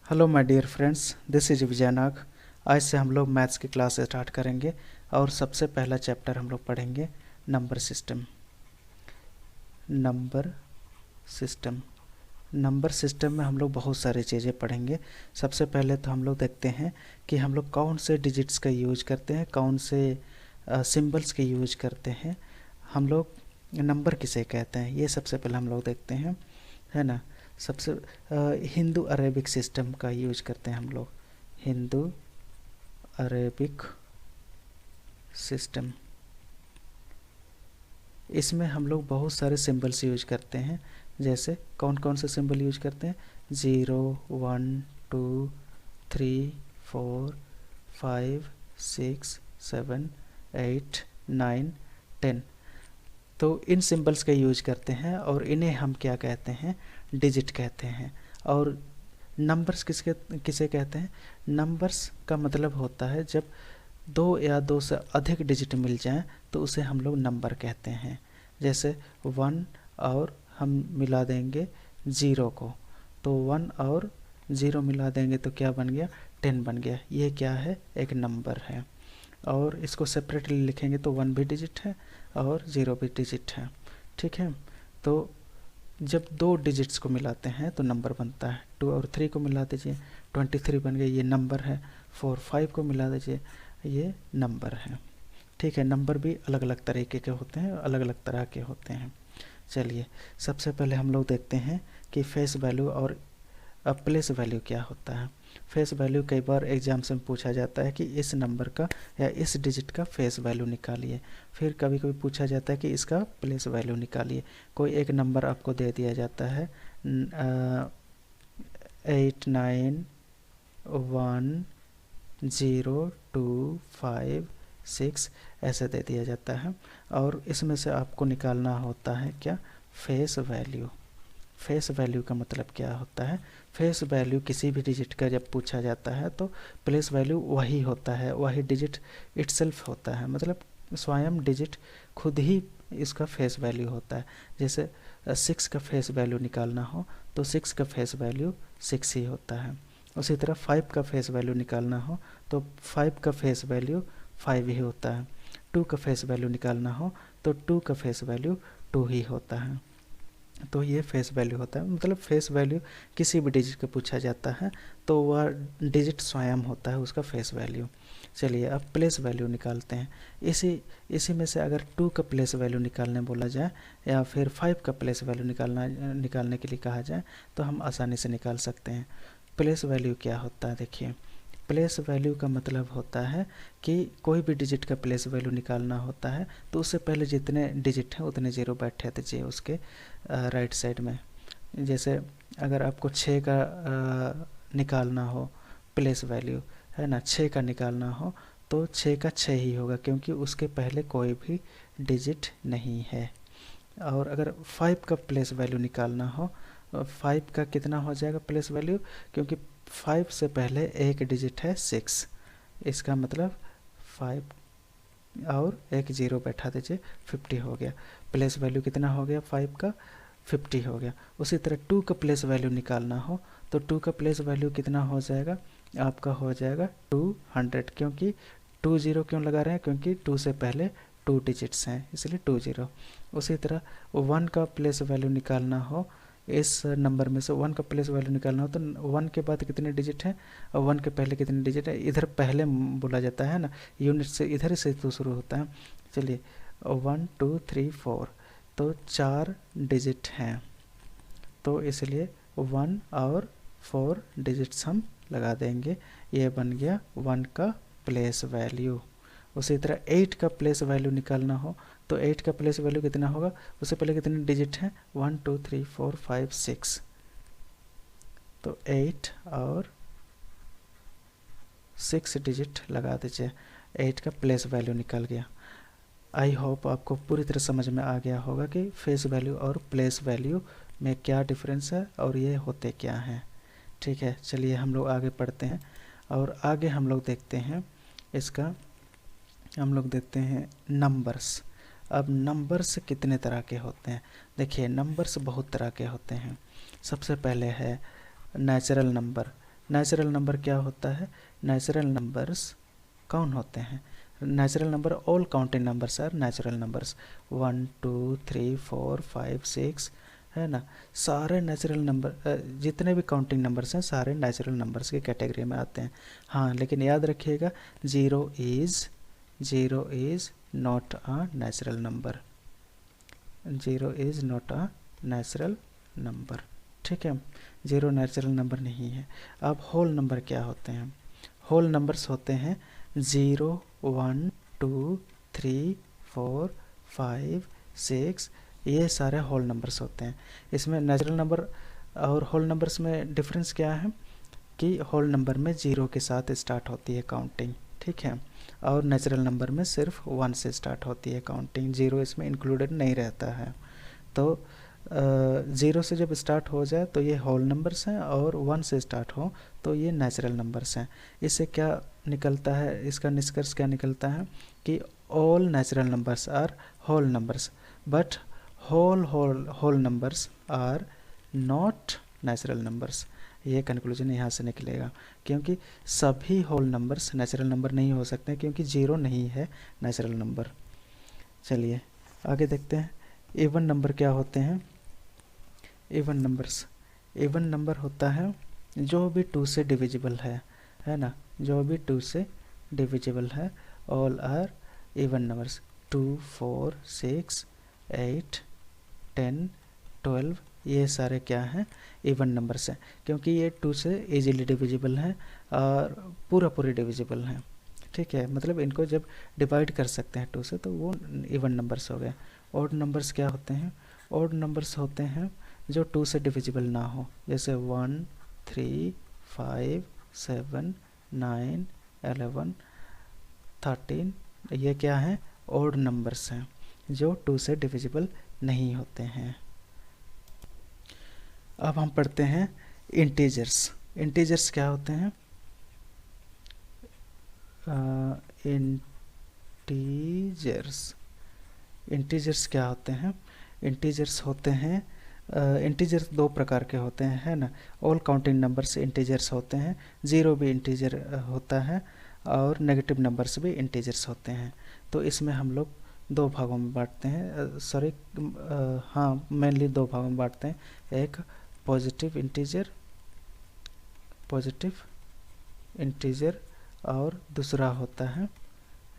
Hello my dear friends, this is Vijaynag. आज से हम लोग मैथ्स की क्लास स्टार्ट करेंगे और सबसे पहला चैप्टर हम लोग पढ़ेंगे number system. Number system number system में हम लोग बहुत सारी चीज़ें पढ़ेंगे। सबसे पहले तो हम लोग देखते हैं कि हम लोग कौन से डिजिट्स का यूज करते हैं, कौन से सिंबल्स के यूज करते हैं, हम लोग नंबर किसे कहते हैं, ये सबसे पहले हम लोग देखते हैं, है ना। सबसे हिंदू अरेबिक सिस्टम का यूज करते हैं हम लोग, हिंदू अरेबिक सिस्टम। इसमें हम लोग बहुत सारे सिंबल्स यूज करते हैं। जैसे कौन कौन से सिंबल यूज करते हैं? 0, 1, 2, 3, 4, 5, 6, 7, 8, 9, 10। तो इन सिंबल्स का यूज करते हैं और इन्हें हम क्या कहते हैं? डिजिट कहते हैं। और नंबर्स किसे कहते हैं? नंबर्स का मतलब होता है जब दो या दो से अधिक डिजिट मिल जाएं तो उसे हम लोग नंबर कहते हैं। जैसे 1 और हम मिला देंगे 0 को, तो 1 और 0 मिला देंगे तो क्या बन गया? 10 बन गया। ये क्या है? एक नंबर है। और इसको सेपरेटली लिखेंगे तो 1 भी डिजिट है और 0 भी डिजिट है। ठीक है। तो जब दो डिजिट्स को मिलाते हैं तो नंबर बनता है। 2 और 3 को मिला दीजिए, 23 बन गया, ये नंबर है। 4, 5 को मिला दीजिए, ये नंबर है। ठीक है। नंबर भी अलग अलग तरीके के होते हैं, अलग अलग तरह के होते हैं। चलिए, सबसे पहले हम लोग देखते हैं कि फेस वैल्यू और प्लेस वैल्यू क्या होता है। फेस वैल्यू कई बार एग्जाम से पूछा जाता है कि इस नंबर का या इस डिजिट का फेस वैल्यू निकालिए। फिर कभी कभी पूछा जाता है कि इसका प्लेस वैल्यू निकालिए। कोई एक नंबर आपको दे दिया जाता है 8, 9, 1, 0, 2, 5, 6 ऐसे दे दिया जाता है। और इसमें से आपको निकालना होता है क्या? Face value. फेस वैल्यू का मतलब क्या होता है? फेस वैल्यू किसी भी डिजिट का जब पूछा जाता है तो प्लेस वैल्यू वही होता है, वही डिजिट इटसेल्फ होता है, मतलब स्वयं डिजिट खुद ही इसका फेस वैल्यू होता है। जैसे 6 का फेस वैल्यू निकालना हो तो 6 का फेस वैल्यू 6 ही होता है। उसी तरह 5 का फेस वैल्यू निकालना हो तो 5 का फेस वैल्यू 5 ही होता है। 2 का फेस वैल्यू निकालना हो तो 2 का फेस वैल्यू 2 ही होता है। तो ये फेस वैल्यू होता है, मतलब फेस वैल्यू किसी भी डिजिट का पूछा जाता है तो वह डिजिट स्वयं होता है उसका फेस वैल्यू। चलिए, अब प्लेस वैल्यू निकालते हैं। इसी में से अगर 2 का प्लेस वैल्यू निकालने बोला जाए या फिर 5 का प्लेस वैल्यू निकालने के लिए कहा जाए तो हम आसानी से निकाल सकते हैं। प्लेस वैल्यू क्या होता है? देखिए, प्लेस वैल्यू का मतलब होता है कि कोई भी डिजिट का प्लेस वैल्यू निकालना होता है तो उससे पहले जितने डिजिट हैं उतने ज़ीरो बैठे दीजिए उसके राइट साइड में। जैसे अगर आपको 6 का निकालना हो प्लेस वैल्यू, है ना, 6 का निकालना हो तो 6 का 6 ही होगा क्योंकि उसके पहले कोई भी डिजिट नहीं है। और अगर 5 का प्लेस वैल्यू निकालना हो, 5 का कितना हो जाएगा प्लेस वैल्यू? क्योंकि 5 से पहले एक डिजिट है 6, इसका मतलब 5 और एक 0 बैठा दीजिए, 50 हो गया। प्लेस वैल्यू कितना हो गया 5 का? 50 हो गया। उसी तरह 2 का प्लेस वैल्यू निकालना हो तो 2 का प्लेस वैल्यू कितना हो जाएगा? आपका हो जाएगा 200, क्योंकि 2 0 क्यों लगा रहे हैं? क्योंकि 2 से पहले 2 डिजिट्स हैं, इसलिए 2 0। उसी तरह 1 का प्लेस वैल्यू निकालना हो, इस नंबर में से 1 का प्लेस वैल्यू निकालना हो तो 1 के बाद कितने डिजिट हैं और 1 के पहले कितने डिजिट है, इधर पहले बोला जाता है ना, यूनिट से इधर से तो शुरू होता है। चलिए, 1, 2, 3, 4, तो 4 डिजिट हैं, तो इसलिए 1 और 4 डिजिट्स हम लगा देंगे। ये बन गया 1 का प्लेस वैल्यू। उसी तरह 8 का प्लेस वैल्यू निकालना हो तो 8 का प्लेस वैल्यू कितना होगा? उससे पहले कितने डिजिट हैं? 1, 2, 3, 4, 5, 6, तो 8 और 6 डिजिट लगा दीजिए, 8 का प्लेस वैल्यू निकल गया। आई होप आपको पूरी तरह समझ में आ गया होगा कि फेस वैल्यू और प्लेस वैल्यू में क्या डिफरेंस है और ये होते क्या हैं। ठीक है, चलिए हम लोग आगे पढ़ते हैं और आगे हम लोग देखते हैं इसका, हम लोग देखते हैं नंबर्स। अब नंबर्स कितने तरह के होते हैं? देखिए, नंबर्स बहुत तरह के होते हैं। सबसे पहले है नेचुरल नंबर। नेचुरल नंबर क्या होता है? नेचुरल नंबर्स कौन होते हैं? Natural number, all counting numbers are natural numbers. 1 2 3 4 5 6 है ना, सारे नेचुरल नंबर, जितने भी काउंटिंग नंबर्स हैं सारे नेचुरल नंबर्स की कैटेगरी में आते हैं। हाँ, लेकिन याद रखिएगा, zero is not a natural number. Zero is not a natural number, ठीक है, ज़ीरो नेचुरल नंबर नहीं है। अब होल नंबर क्या होते हैं? होल नंबर्स होते हैं 0 1 2 3 4 5 6, ये सारे होल नंबर्स होते हैं। इसमें नेचुरल नंबर और होल नंबर्स में डिफरेंस क्या है कि होल नंबर में 0 के साथ स्टार्ट होती है काउंटिंग, ठीक है, और नेचुरल नंबर में सिर्फ 1 से स्टार्ट होती है काउंटिंग, 0 इसमें इंक्लूडेड नहीं रहता है। तो 0 से जब स्टार्ट हो जाए तो ये होल नंबर्स हैं, और 1 से स्टार्ट हो तो ये नेचुरल नंबर्स हैं। इससे क्या निकलता है, इसका निष्कर्ष क्या निकलता है कि all natural numbers are whole numbers, but whole numbers are not natural numbers. ये कंक्लूजन यहाँ से निकलेगा, क्योंकि सभी होल नंबर्स नेचुरल नंबर नहीं हो सकते, क्योंकि 0 नहीं है नेचुरल नंबर। चलिए आगे देखते हैं, इवन नंबर क्या होते हैं? इवन नंबर होता है जो भी 2 से डिविजिबल है ना, जो भी 2 से डिविजिबल है, ऑल आर इवन नंबर्स। 2 4 6 8 10 12, ये सारे क्या हैं? इवन नंबर्स हैं, क्योंकि ये 2 से इजीली डिविजिबल हैं और पूरी डिविजिबल हैं, ठीक है, मतलब इनको जब डिवाइड कर सकते हैं 2 से तो वो इवन नंबर्स हो गए। ऑड नंबर्स क्या होते हैं? ऑड नंबर्स होते हैं जो 2 से डिविजिबल ना हो, जैसे 1 3 5 7 9 11 13, ये क्या है? ऑड नंबर्स हैं जो 2 से डिविजिबल नहीं होते हैं। अब हम पढ़ते हैं इंटीजर्स। इंटीजर्स क्या होते हैं? इंटीजर्स क्या होते हैं? इंटीजर्स होते हैं, इंटीजर्स 2 प्रकार के होते हैं, है ना। ऑल काउंटिंग नंबर्स इंटीजर्स होते हैं, 0 भी इंटीजर होता है, और नेगेटिव नंबर्स भी इंटीजर्स होते हैं। तो इसमें हम लोग 2 भागों में बांटते हैं, सॉरी, हाँ, मेनली 2 भागों में बांटते हैं। एक पॉजिटिव इंटीजर और दूसरा होता है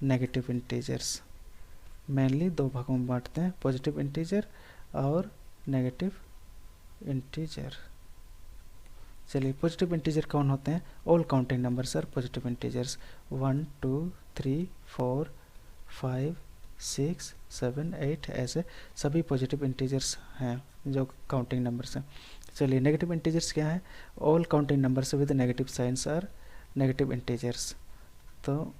नेगेटिव इंटीजर्स। मेनली 2 भागों में बांटते हैं, पॉजिटिव इंटीजर और नेगेटिव इंटीजर। चलिए, पॉजिटिव इंटीजर कौन होते हैं? All counting numbers are positive integers. 1 2 3 4 5 6 7 8, ऐसे सभी पॉजिटिव इंटीजर्स हैं जो काउंटिंग नंबर्स हैं। चलिए, नेगेटिव इंटीजर्स क्या है? All counting numbers with negative signs are negative integers. तो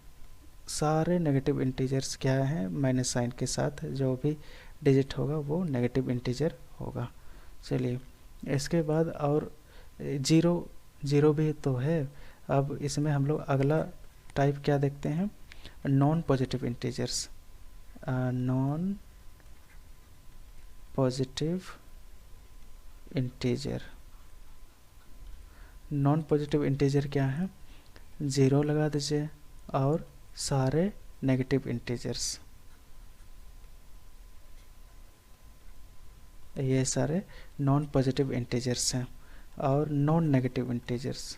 सारे नेगेटिव इंटीजर्स क्या हैं? माइनस साइन के साथ जो भी डिजिट होगा वो नेगेटिव इंटीजर होगा। चलिए, इसके बाद और जीरो भी तो है। अब इसमें हम लोग अगला टाइप क्या देखते हैं? Non positive integers. Non positive integer. Non positive integer क्या है? 0 लगा दीजिए और सारे नेगेटिव इंटीजर्स, ये सारे नॉन पॉजिटिव इंटीजर्स हैं। और non negative integers,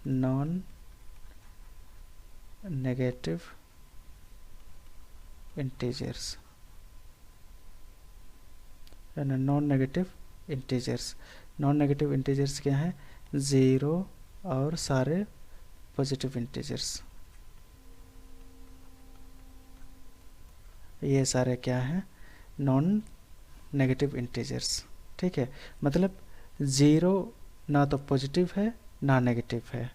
non negative integers, non negative integers. Non negative integers क्या है? 0 और सारे पॉजिटिव इंटीजर्स, ये सारे क्या हैं? नॉन नेगेटिव इंटीजर्स, ठीक है। मतलब 0 ना तो पॉजिटिव है ना नेगेटिव है,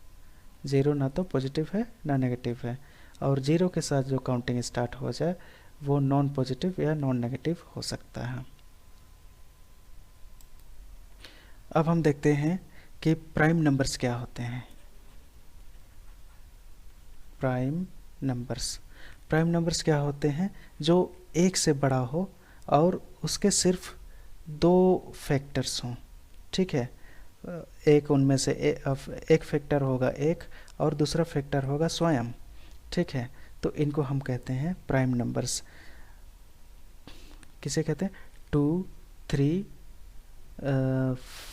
0 ना तो पॉजिटिव है ना नेगेटिव है, और 0 के साथ जो काउंटिंग स्टार्ट हो जाए वो नॉन पॉजिटिव या नॉन नेगेटिव हो सकता है। अब हम देखते हैं कि प्राइम नंबर्स क्या होते हैं। प्राइम नंबर्स क्या होते हैं? जो 1 से बड़ा हो और उसके सिर्फ 2 फैक्टर्स हों, ठीक है, एक उनमें से एक फैक्टर होगा एक और दूसरा फैक्टर होगा स्वयं, ठीक है। तो इनको हम कहते हैं प्राइम नंबर्स। किसे कहते हैं? 2, 3,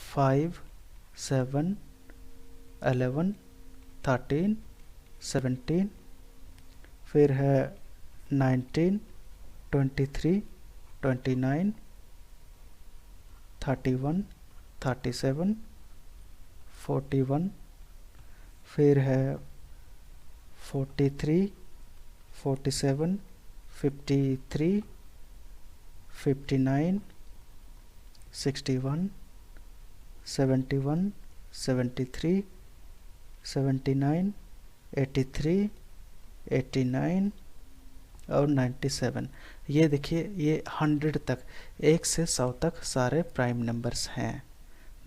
5, 7, 11, 13, 17, फिर है 19, 23, 29, 31, 37, 41, फिर है 43, 47, 53, 59, 61, 71, 73, 79, 83, 89 और 97। ये देखिए, ये 100 तक, 1 से 100 तक सारे प्राइम नंबर्स हैं।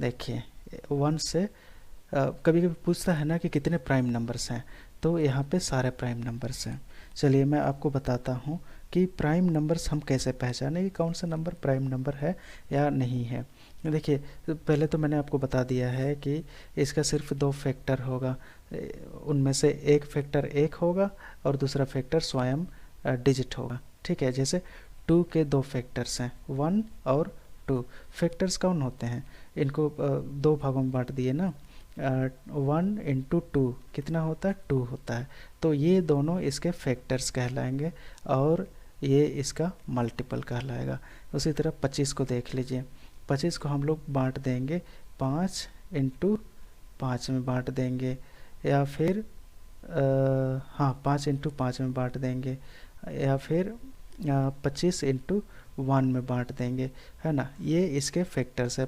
देखिए 1 से कभी कभी पूछता है ना कि कितने प्राइम नंबर्स हैं, तो यहाँ पे सारे प्राइम नंबर्स हैं। चलिए मैं आपको बताता हूँ कि प्राइम नंबर्स हम कैसे पहचानें कि कौन सा नंबर प्राइम नंबर है या नहीं है। देखिए पहले तो मैंने आपको बता दिया है कि इसका सिर्फ 2 फैक्टर होगा, उनमें से एक फैक्टर 1 होगा और दूसरा फैक्टर स्वयं डिजिट होगा, ठीक है। जैसे 2 के 2 फैक्टर्स हैं, 1 और 2। फैक्टर्स कौन होते हैं? इनको 2 भागों में बांट दिए ना, 1 इंटू 2 कितना होता है? 2 होता है। तो ये दोनों इसके फैक्टर्स कहलाएंगे और ये इसका मल्टीपल कहलाएगा। उसी तरह 25 को देख लीजिए, 25 को हम लोग बांट देंगे 5 इंटू 5 में बांट देंगे, या फिर हाँ 5 इंटू 5 में बांट देंगे, या फिर 25 इंटू 1 में बांट देंगे, है ना। ये इसके फैक्टर्स है।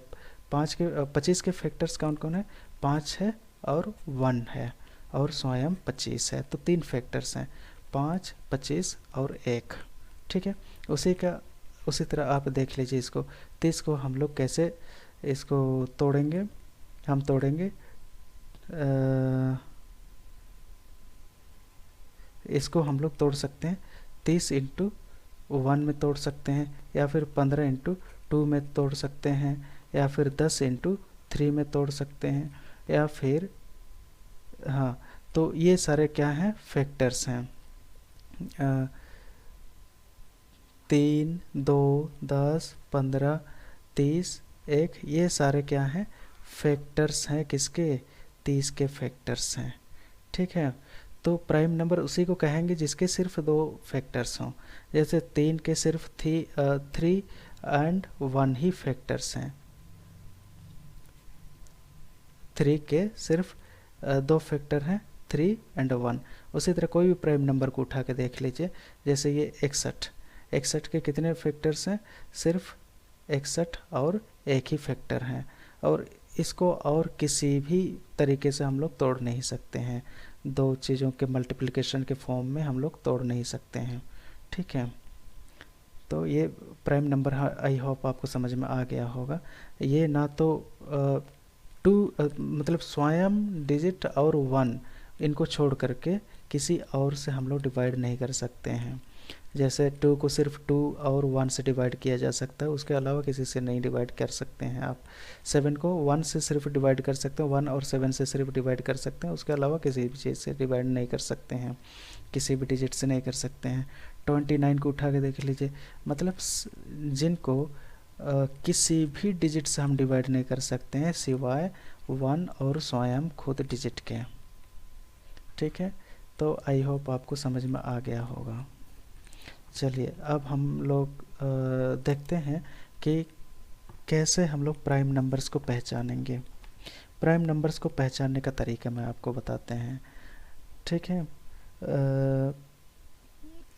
25 के फैक्टर्स कौन कौन है? 5 है और 1 है और स्वयं 25 है। तो 3 फैक्टर्स हैं, 5, 25 और 1, ठीक है। उसी तरह आप देख लीजिए इसको। 30 को हम लोग कैसे इसको तोड़ेंगे? हम तोड़ेंगे इसको हम लोग तोड़ सकते हैं 30 इंटू 1 में तोड़ सकते हैं, या फिर 15 इंटू 2 में तोड़ सकते हैं, या फिर 10 इंटू 3 में तोड़ सकते हैं, या फिर हाँ, तो ये सारे क्या हैं? फैक्टर्स हैं। 3, 2, 10, 15, 30, 1, ये सारे क्या हैं? फैक्टर्स हैं। किसके? 30 के फैक्टर्स हैं, ठीक है। तो प्राइम नंबर उसी को कहेंगे जिसके सिर्फ 2 फैक्टर्स हों। जैसे 3 के सिर्फ 3 एंड 1 ही फैक्टर्स हैं, 3 के सिर्फ 2 फैक्टर हैं, 3 एंड 1। उसी तरह कोई भी प्राइम नंबर को उठा के देख लीजिए, जैसे ये 61 के कितने फैक्टर्स हैं? सिर्फ 61 और एक ही फैक्टर हैं, और इसको और किसी भी तरीके से हम लोग तोड़ नहीं सकते हैं। 2 चीज़ों के मल्टीप्लिकेशन के फॉर्म में हम लोग तोड़ नहीं सकते हैं, ठीक है। तो ये प्राइम नंबर, आई होप आपको समझ में आ गया होगा। ये ना तो 2 मतलब स्वयं डिजिट और 1 इनको छोड़ करके किसी और से हम लोग डिवाइड नहीं कर सकते हैं। जैसे 2 को सिर्फ 2 और 1 से डिवाइड किया जा सकता है, उसके अलावा किसी से नहीं डिवाइड कर सकते हैं आप। 7 को 1 से सिर्फ डिवाइड कर सकते हैं, 1 और 7 से सिर्फ डिवाइड कर सकते हैं, उसके अलावा किसी भी चीज़ से डिवाइड नहीं कर सकते हैं, किसी भी डिजिट से नहीं कर सकते हैं। 29 को उठा के देख लीजिए, मतलब जिनको किसी भी डिजिट से हम डिवाइड नहीं कर सकते हैं सिवाय 1 और स्वयं खुद डिजिट के, ठीक है। तो आई होप आपको समझ में आ गया होगा। चलिए अब हम लोग देखते हैं कि कैसे हम लोग प्राइम नंबर्स को पहचानेंगे। प्राइम नंबर्स को पहचानने का तरीका मैं आपको बताते हैं, ठीक है।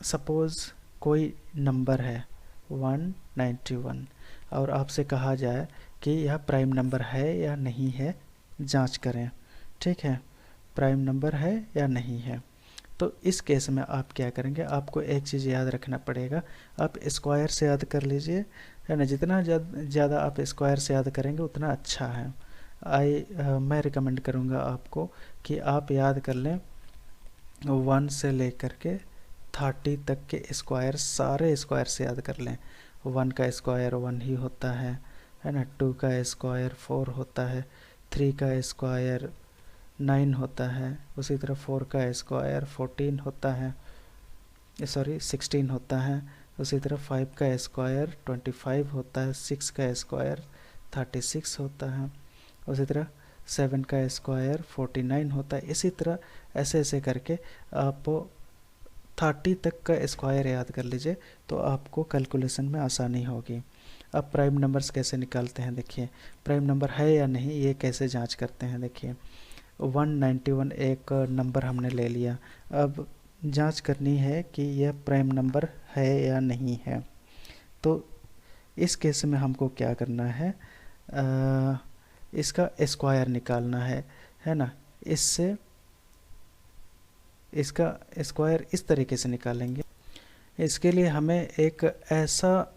सपोज़ कोई नंबर है 191 और आपसे कहा जाए कि यह प्राइम नंबर है या नहीं है, जांच करें, ठीक है। प्राइम नंबर है या नहीं है। तो इस केस में आप क्या करेंगे? आपको एक चीज़ याद रखना पड़ेगा, आप स्क्वायर से याद कर लीजिए, है ना। जितना ज़्यादा आप स्क्वायर से याद करेंगे उतना अच्छा है। मैं रिकमेंड करूँगा आपको कि आप याद कर लें 1 से लेकर के 30 तक के स्क्वायर, सारे स्क्वायर से याद कर लें। 1 का स्क्वायर 1 ही होता है ना। 2 का स्क्वायर 4 होता है, 3 का स्क्वायर 9 होता है, उसी तरह 4 का स्क्वायर 14 होता है, सॉरी 16 होता है, उसी तरह 5 का स्क्वायर 25 होता है, 6 का स्क्वायर 36 होता है, उसी तरह 7 का स्क्वायर 49 होता है। इसी तरह ऐसे ऐसे करके आप 30 तक का स्क्वायर याद कर लीजिए तो आपको कैलकुलेशन में आसानी होगी। अब प्राइम नंबर्स कैसे निकालते हैं देखिए, प्राइम नंबर है या नहीं ये कैसे जांच करते हैं देखिए। 191 एक नंबर हमने ले लिया, अब जांच करनी है कि यह प्राइम नंबर है या नहीं है। तो इस केस में हमको क्या करना है, इसका स्क्वायर निकालना है ना। इससे इसका स्क्वायर इस तरीके से निकालेंगे। इसके लिए हमें एक ऐसा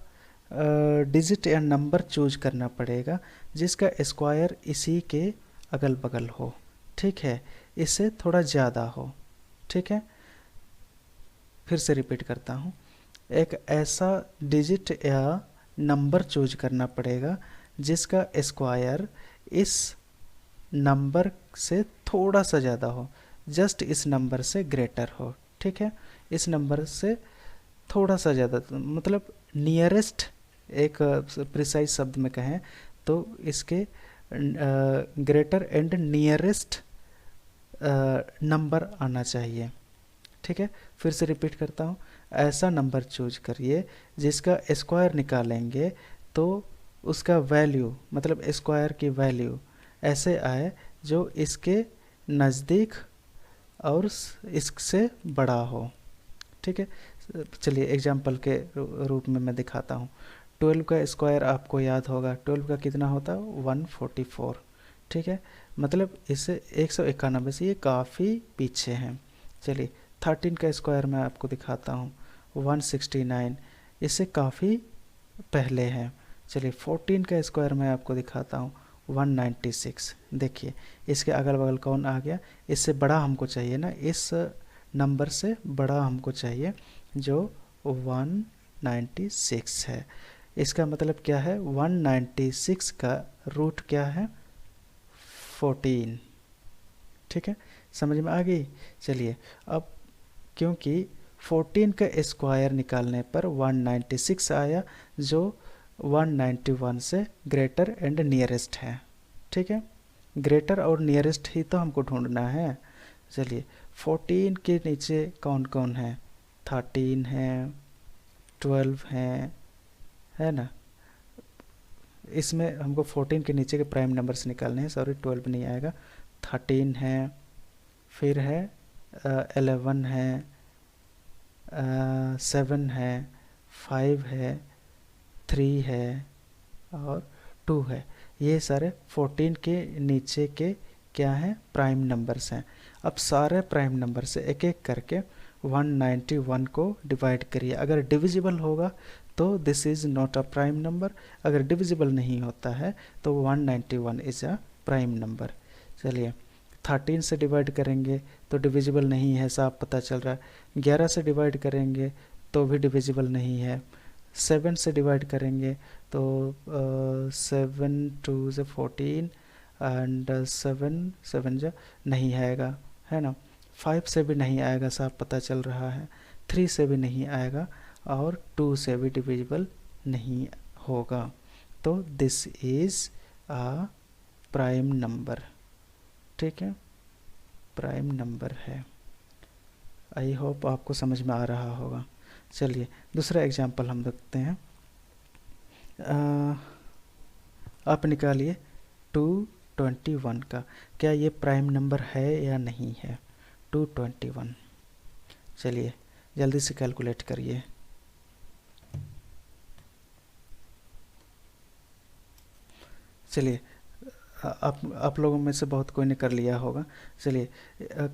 डिजिट या नंबर चूज करना पड़ेगा जिसका स्क्वायर इसी के अगल बगल हो, ठीक है, इससे थोड़ा ज़्यादा हो, ठीक है। फिर से रिपीट करता हूँ, एक ऐसा डिजिट या नंबर चूज करना पड़ेगा जिसका स्क्वायर इस नंबर से थोड़ा सा ज़्यादा हो, जस्ट इस नंबर से ग्रेटर हो, ठीक है, इस नंबर से थोड़ा सा ज़्यादा, मतलब नियरेस्ट, एक प्रिसाइज शब्द में कहें तो इसके ग्रेटर एंड नियरेस्ट नंबर आना चाहिए, ठीक है। फिर से रिपीट करता हूँ, ऐसा नंबर चूज करिए जिसका स्क्वायर निकालेंगे तो उसका वैल्यू, मतलब स्क्वायर की वैल्यू ऐसे आए जो इसके नज़दीक और इससे बड़ा हो, ठीक है। चलिए एग्जाम्पल के रूप में मैं दिखाता हूँ। 12 का स्क्वायर आपको याद होगा, 12 का कितना होता है 144, ठीक है, मतलब इससे 191 से ये काफ़ी पीछे हैं। चलिए 13 का स्क्वायर मैं आपको दिखाता हूँ 169, इससे काफ़ी पहले हैं। चलिए 14 का स्क्वायर मैं आपको दिखाता हूँ 196, देखिए इसके अगल बगल कौन आ गया, इससे बड़ा हमको चाहिए ना, इस नंबर से बड़ा हमको चाहिए जो 196 है। इसका मतलब क्या है, 196 का रूट क्या है 14, ठीक है, समझ में आ गई। चलिए अब क्योंकि 14 का स्क्वायर निकालने पर 196 आया जो 191 से ग्रेटर एंड नियरेस्ट है, ठीक है, ग्रेटर और नियरेस्ट ही तो हमको ढूंढना है। चलिए 14 के नीचे कौन कौन है, 13 है, 12 है ना, इसमें हमको 14 के नीचे के प्राइम नंबर्स निकालने हैं, सॉरी 12 नहीं आएगा, 13 है, फिर है 11 है, 7 है, 5 है, 3 है और 2 है। ये सारे 14 के नीचे के क्या हैं, प्राइम नंबर्स हैं। अब सारे प्राइम नंबर से एक एक करके 191 को डिवाइड करिए, अगर डिविजिबल होगा तो this is not a prime number, अगर डिविजिबल नहीं होता है तो 191 इज़ अ प्राइम नंबर। चलिए 13 से डिवाइड करेंगे तो डिविजिबल नहीं है, साफ पता चल रहा है। 11 से डिवाइड करेंगे तो भी डिविजिबल नहीं है। 7 से डिवाइड करेंगे तो 7 2 से 14 एंड 7 जो नहीं आएगा, है ना। 5 से भी नहीं आएगा, साफ पता चल रहा है। 3 से भी नहीं आएगा और 2 से भी डिविजिबल नहीं होगा। तो this is a prime number, ठीक है, प्राइम नंबर है। आई होप आपको समझ में आ रहा होगा। चलिए दूसरा एग्जांपल हम देखते हैं। आप निकालिए 221 का, क्या ये प्राइम नंबर है या नहीं है 221। चलिए जल्दी से कैलकुलेट करिए। चलिए आप लोगों में से बहुत कोई ने कर लिया होगा। चलिए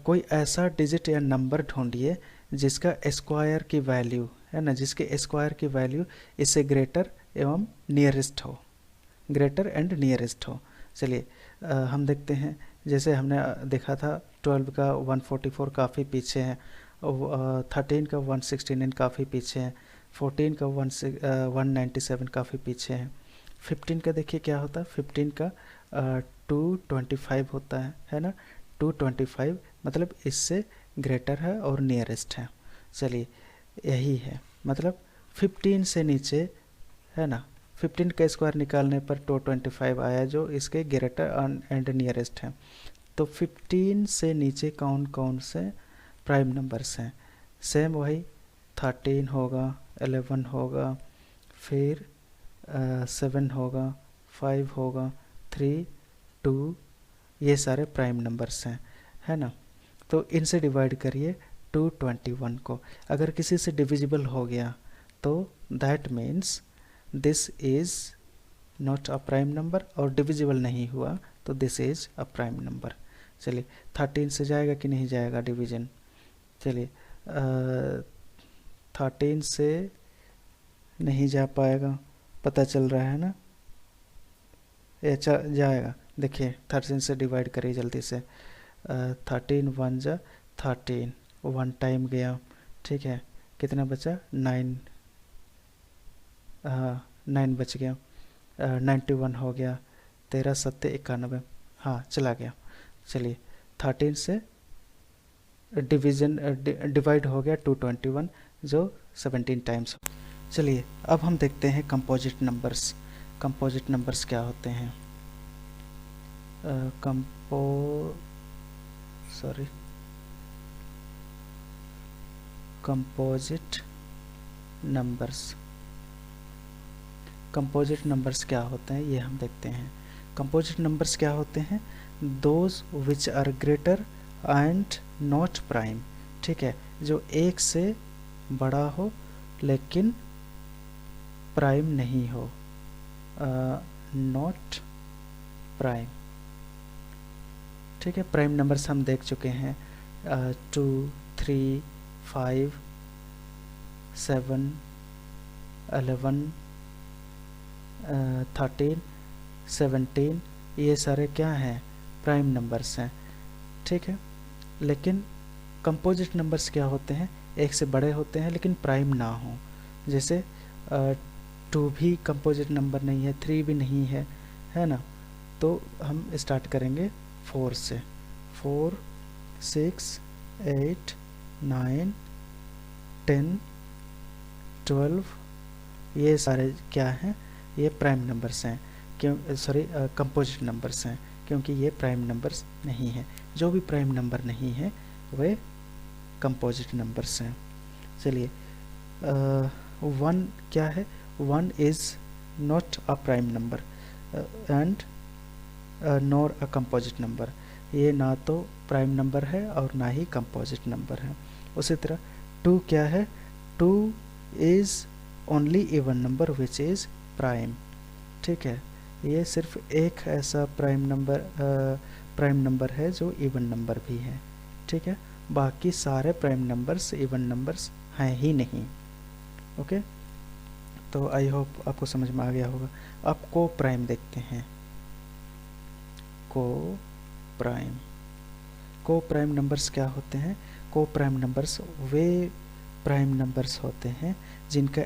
कोई ऐसा डिजिट या नंबर ढूंढिए जिसका स्क्वायर की वैल्यू, है ना, जिसके स्क्वायर की वैल्यू इससे ग्रेटर एवं नियरेस्ट हो, ग्रेटर एंड नियरेस्ट हो। चलिए हम देखते हैं, जैसे हमने देखा था 12 का 144 काफ़ी पीछे है, 13 का 169 काफ़ी पीछे है, 14 का 197 काफ़ी पीछे है। 15 का देखिए क्या होता है, 15 का 225 होता है ना। 225 मतलब इससे ग्रेटर है और नियरेस्ट है। चलिए यही है, मतलब 15 से नीचे है ना, 15 का स्क्वायर निकालने पर 225 आया जो इसके ग्रेटर एंड नियरेस्ट है। तो 15 से नीचे कौन कौन से प्राइम नंबर्स हैं? सेम वही 13 होगा, 11 होगा, फिर 7 होगा, 5 होगा, 3, 2, ये सारे प्राइम नंबर्स हैं, है ना। तो इनसे डिवाइड करिए 221 को। अगर किसी से डिविजिबल हो गया तो that means this is not a prime number, और डिविजिबल नहीं हुआ तो this is a prime number. चलिए 13 से जाएगा कि नहीं जाएगा डिवीजन? चलिए 13 से नहीं जा पाएगा, पता चल रहा है ना। ये जाएगा, देखिए 13 से डिवाइड करिए जल्दी से। 13 1 जा 13, 1 टाइम गया, ठीक है, कितना बचा? 9, 9 बच गया। 91 हो गया, 13 7 91, हाँ चला गया। चलिए 13 से डिवाइड हो गया 221 जो 17 टाइम्स। चलिए अब हम देखते हैं कंपोजिट नंबर्स। कंपोजिट नंबर्स क्या होते हैं? Composite numbers. कंपोजिट नंबर्स क्या होते हैं ये हम देखते हैं। कंपोजिट नंबर्स क्या होते हैं? Those which are greater and not prime, ठीक है, जो एक से बड़ा हो लेकिन प्राइम नहीं हो, नॉट प्राइम, ठीक है। प्राइम नंबर्स हम देख चुके हैं, 2, 3, 5, 7, 11, 13, 17, ये सारे क्या हैं? प्राइम नंबर्स हैं, ठीक है। लेकिन कंपोजिट नंबर्स क्या होते हैं? एक से बड़े होते हैं लेकिन प्राइम ना हो। जैसे 2 भी कंपोजिट नंबर नहीं है, 3 भी नहीं है, है ना। तो हम स्टार्ट करेंगे 4 से। 4, 6, 8, 9, 10, 12, ये सारे क्या हैं? ये प्राइम नंबर्स हैं, क्यों सॉरी कंपोजिट नंबर्स हैं, क्योंकि ये प्राइम नंबर्स नहीं हैं। जो भी प्राइम नंबर नहीं है वे कंपोजिट नंबर्स हैं। चलिए 1 क्या है? 1 is not a prime number and nor a composite number. ये ना तो प्राइम नंबर है और ना ही कंपोजिट नंबर है। उसी तरह 2 क्या है? 2 is only even number which is prime, ठीक है। ये सिर्फ एक ऐसा प्राइम नंबर है जो इवन नंबर भी है, ठीक है। बाकी सारे प्राइम नंबर्स इवन नंबर्स हैं ही नहीं। ओके, तो आई होप आपको समझ में आ गया होगा। अब को प्राइम देखते हैं। को प्राइम नंबर्स क्या होते हैं? को प्राइम नंबर्स वे प्राइम नंबर्स होते हैं जिनका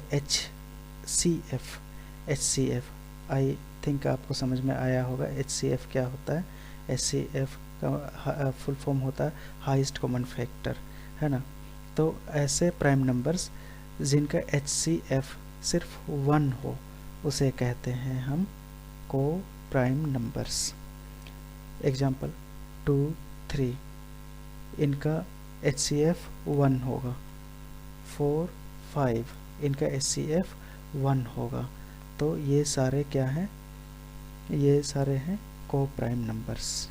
HCF आई थिंक आपको समझ में आया होगा। HCF क्या होता है? HCF का फुल फॉर्म होता है हाईएस्ट कॉमन फैक्टर, है ना। तो ऐसे प्राइम नंबर्स जिनका HCF सिर्फ 1 हो उसे कहते हैं हम को प्राइम नंबर्स। एग्जाम्पल 2, 3, इनका HCF 1 होगा। 4, 5, इनका HCF 1 होगा। तो ये सारे क्या हैं? ये सारे हैं को प्राइम नंबर्स।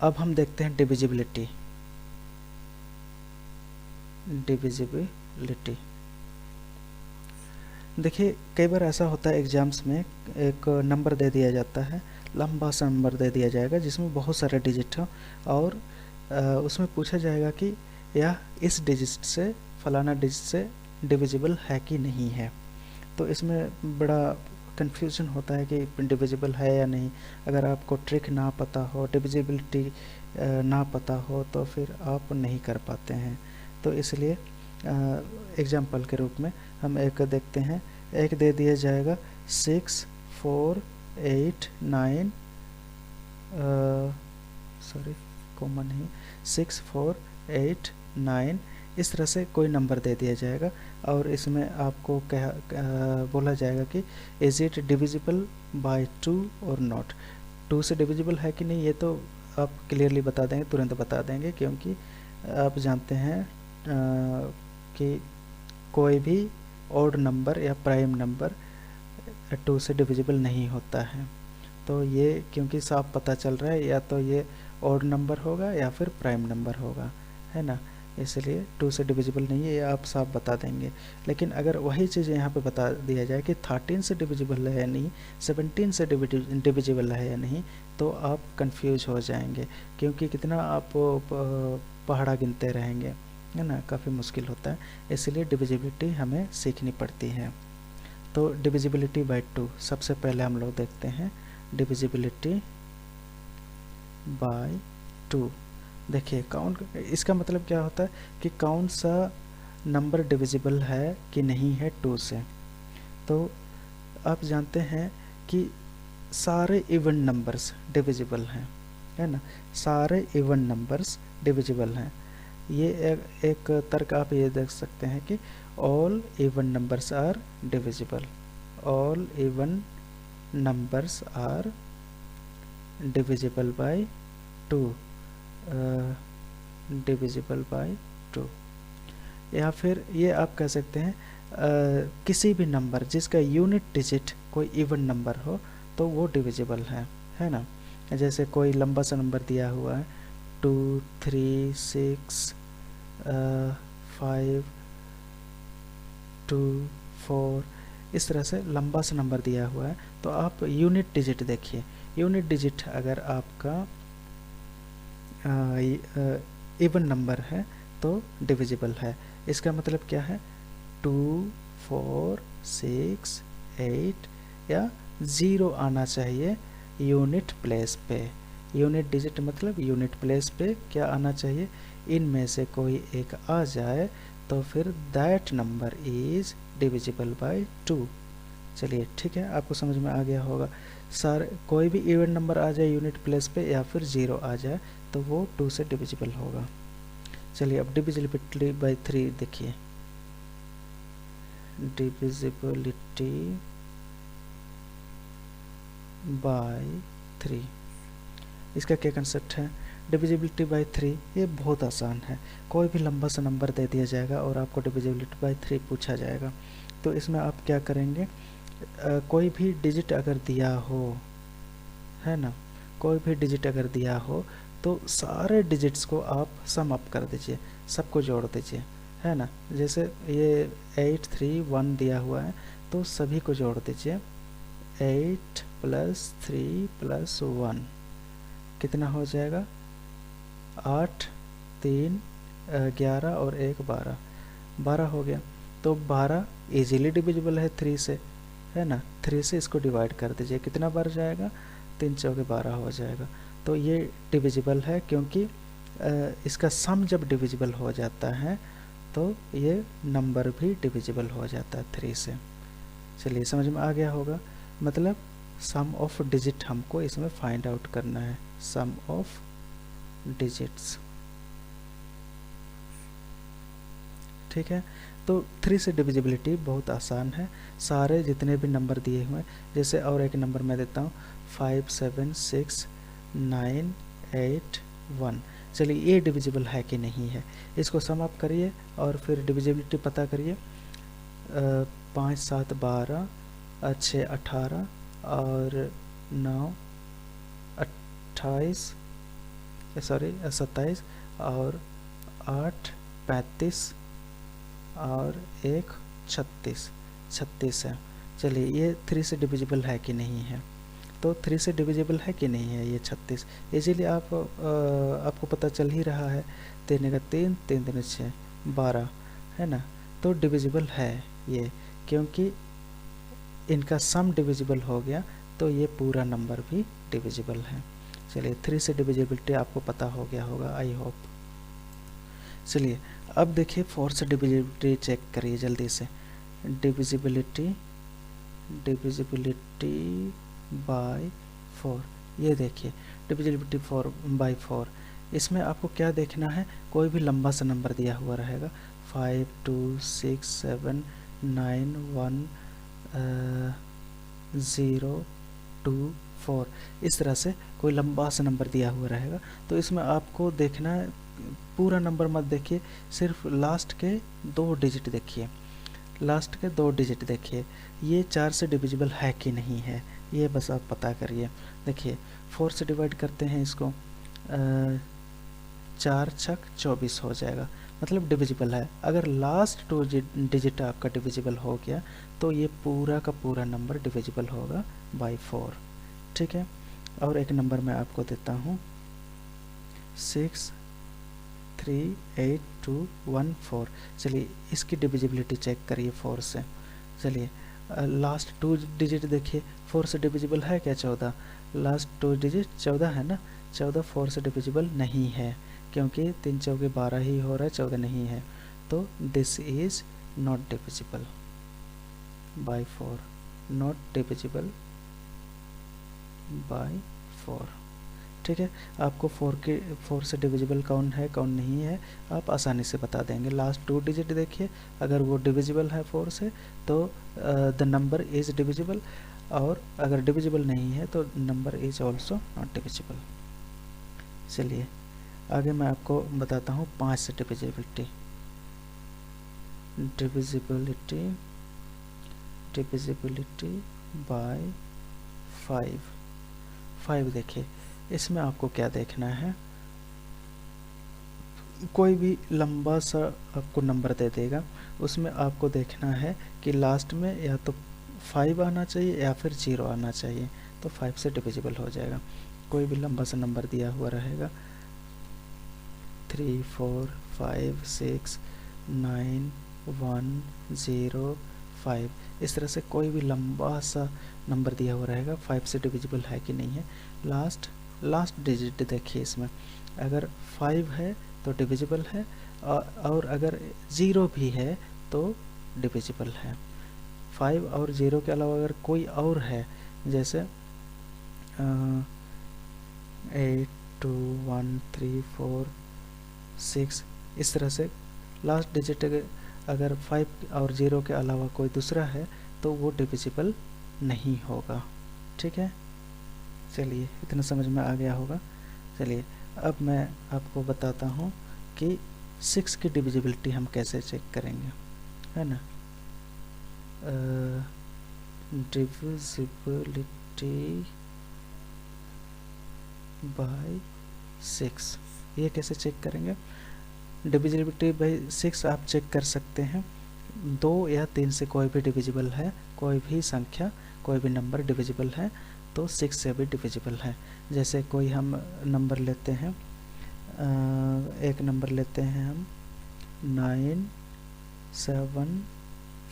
अब हम देखते हैं डिविजिबिलिटी। देखिए कई बार ऐसा होता है एग्जाम्स में एक नंबर दे दिया जाता है, लंबा सा नंबर दे दिया जाएगा जिसमें बहुत सारे डिजिट हो, और उसमें पूछा जाएगा कि यह इस डिजिट से फलाना डिजिट से डिविजिबल है कि नहीं है। तो इसमें बड़ा कन्फ्यूजन होता है कि डिविजिबल है या नहीं। अगर आपको ट्रिक ना पता हो, डिविजिबिलिटी ना पता हो, तो फिर आप नहीं कर पाते हैं। तो इसलिए एग्जाम्पल के रूप में हम एक देखते हैं। एक दे दिया जाएगा 6, 4, 8 9 सॉरी कॉमन ही 6 4 8 9 इस तरह से कोई नंबर दे दिया जाएगा और इसमें आपको बोला जाएगा कि इज़ इट डिविजिबल बाय 2 और नॉट। 2 से डिविजिबल है कि नहीं ये तो आप क्लियरली बता देंगे, तुरंत बता देंगे, क्योंकि आप जानते हैं कि कोई भी ऑड नंबर या प्राइम नंबर 2 से डिविजिबल नहीं होता है। तो ये क्योंकि साफ पता चल रहा है या तो ये ऑड नंबर होगा या फिर प्राइम नंबर होगा, है ना, इसलिए 2 से डिविजिबल नहीं है, ये आप साफ बता देंगे। लेकिन अगर वही चीज़ यहाँ पे बता दिया जाए कि 13 से डिविजिबल है या नहीं, 17 से डिविजिबल है या नहीं, तो आप कंफ्यूज हो जाएंगे, क्योंकि कितना आप पहाड़ा गिनते रहेंगे, है ना, काफ़ी मुश्किल होता है। इसलिए डिविजिबिलिटी हमें सीखनी पड़ती है। तो डिविजिबिलिटी बाय 2 सबसे पहले हम लोग देखते हैं। डिविजिबिलिटी बाय 2, देखिए काउंट, इसका मतलब क्या होता है कि कौन सा नंबर डिविजिबल है कि नहीं है 2 से। तो आप जानते हैं कि सारे इवन नंबर्स डिविजिबल हैं, है ना, सारे इवन नंबर्स डिविजिबल हैं। ये एक तर्क आप ये देख सकते हैं कि all even numbers are divisible, all even numbers are divisible by 2, divisible by 2। या फिर ये आप कह सकते हैं किसी भी नंबर जिसका यूनिट डिजिट कोई इवन नंबर हो तो वो डिविजिबल है ना। जैसे कोई लंबा सा नंबर दिया हुआ है 2 3 6 5 2 4, इस तरह से लंबा सा नंबर दिया हुआ है, तो आप यूनिट डिजिट देखिए। यूनिट डिजिट अगर आपका इवन नंबर है तो डिविजिबल है। इसका मतलब क्या है, 2 4 6 8 या 0 आना चाहिए यूनिट प्लेस पे। यूनिट डिजिट मतलब यूनिट प्लेस पे क्या आना चाहिए, इनमें से कोई एक आ जाए तो फिर that number is divisible by 2। चलिए ठीक है, आपको समझ में आ गया होगा। सर कोई भी इवन नंबर आ जाए यूनिट प्लेस पे या फिर 0 आ जाए तो वो 2 से डिविजिबल होगा। चलिए अब डिविजिबिलिटी बाय 3 देखिए। डिविजिबिलिटी बाय 3, इसका क्या कंसेप्ट है। डिविजिबिलिटी बाय 3 ये बहुत आसान है। कोई भी लंबा सा नंबर दे दिया जाएगा और आपको डिविजिबिलिटी बाय 3 पूछा जाएगा, तो इसमें आप क्या करेंगे, कोई भी डिजिट अगर दिया हो, है ना, कोई भी डिजिट अगर दिया हो तो सारे डिजिट्स को आप सम अप कर दीजिए, सबको जोड़ दीजिए, है ना। जैसे ये 8 3 1 दिया हुआ है तो सभी को जोड़ दीजिए। 8 + 3 + 1 कितना हो जाएगा, 8 3 11 और 1 12, 12 हो गया। तो 12 इजीली डिविजिबल है 3 से, है ना। 3 से इसको डिवाइड कर दीजिए, कितना बार जाएगा, 3 चौके 12 हो जाएगा। तो ये डिविजिबल है क्योंकि इसका सम जब डिविजिबल हो जाता है तो ये नंबर भी डिविजिबल हो जाता है 3 से। चलिए समझ में आ गया होगा, मतलब सम ऑफ डिजिट हमको इसमें फाइंड आउट करना है, सम ऑफ डिजिट्स, ठीक है। तो 3 से डिविजिबिलिटी बहुत आसान है, सारे जितने भी नंबर दिए हुए हैं। जैसे और एक नंबर मैं देता हूँ 5 7 6 9 8 1। चलिए ये डिविजिबल है कि नहीं है, इसको सम अप करिए और फिर डिविजिबिलिटी पता करिए। 5 7 12, 6 18 और 9 28 27 और 8 35 और 1 36 है। चलिए ये 3 से डिविजिबल है कि नहीं है, तो 3 से डिविजिबल है कि नहीं है ये 36, इसीलिए आपको पता चल ही रहा है। 3 का 3 3 3 6 12, है ना। तो डिविजिबल है ये, क्योंकि इनका सम डिविजिबल हो गया तो ये पूरा नंबर भी डिविजिबल है। चलिए 3 से डिविजिबिलिटी आपको पता हो गया होगा, आई होप। चलिए अब देखिए 4 से डिविजिबिलिटी चेक करिए जल्दी से। Divisibility bye 4। ये देखिए डिविजिबिलिटी 4/4। इसमें आपको क्या देखना है, कोई भी लंबा सा नंबर दिया हुआ रहेगा 5 2 6 7 9 1 0 2 4, इस तरह से कोई लंबा सा नंबर दिया हुआ रहेगा। तो इसमें आपको देखना है, पूरा नंबर मत देखिए, सिर्फ लास्ट के 2 डिजिट देखिए, लास्ट के 2 डिजिट देखिए, ये 4 से डिविजिबल है कि नहीं है, ये बस आप पता करिए। देखिए 4 से डिवाइड करते हैं इसको, 4 छक 24 हो जाएगा, मतलब डिविजिबल है। अगर लास्ट 2 डिजिट आपका डिविजिबल हो गया तो ये पूरा का पूरा नंबर डिविजिबल होगा बाय 4, ठीक है। और एक नंबर मैं आपको देता हूँ 63821 चलिए इसकी डिविजिबिलिटी चेक करिए 4 से। चलिए लास्ट 2 डिजिट देखिए, 4 से डिविजिबल है क्या 14, लास्ट 2 डिजिट 14 है ना, 14 4 से डिविजिबल नहीं है, क्योंकि 3 चौके 12 ही हो रहा है, 14 नहीं है। तो this is not divisible by 4, not divisible by 4, ठीक है। आपको 4 से डिविजिबल कौन है कौन नहीं है आप आसानी से बता देंगे। लास्ट 2 डिजिट देखिए, अगर वो डिविजिबल है 4 से तो द नंबर इज डिविजिबल, और अगर डिविजिबल नहीं है तो number is also not divisible. चलिए आगे मैं आपको बताता हूँ 5 से डिविजिबिलिटी। डिविजिबिलिटी बाय 5 देखिए, इसमें आपको क्या देखना है, कोई भी लंबा सा आपको नंबर दे देगा, उसमें आपको देखना है कि लास्ट में या तो 5 आना चाहिए या फिर 0 आना चाहिए, तो 5 से डिविजिबल हो जाएगा। कोई भी लंबा सा नंबर दिया हुआ रहेगा 3 4 5 6 9 1 0 5, इस तरह से कोई भी लंबा सा नंबर दिया हुआ रहेगा, 5 से डिविजिबल है कि नहीं है। लास्ट डिजिट देखिए, इसमें अगर 5 है तो डिविजिबल है, और अगर 0 भी है तो डिविजिबल है। 5 और 0 के अलावा अगर कोई और है, जैसे 8 2 1 3 4 6, इस तरह से लास्ट डिजिट अगर 5 और 0 के अलावा कोई दूसरा है तो वो डिविजिबल नहीं होगा, ठीक है। चलिए इतना समझ में आ गया होगा। चलिए अब मैं आपको बताता हूँ कि 6 की डिविजिबिलिटी हम कैसे चेक करेंगे, है ना। डिविजिबिलिटी बाय 6 ये कैसे चेक करेंगे। डिविजिबिलिटी बाय 6 आप चेक कर सकते हैं, 2 या 3 से कोई भी डिविजिबल है, कोई भी संख्या कोई भी नंबर डिविजिबल है तो 6 से भी डिविजिबल है। जैसे कोई हम नंबर लेते हैं, एक नंबर लेते हैं हम 9 7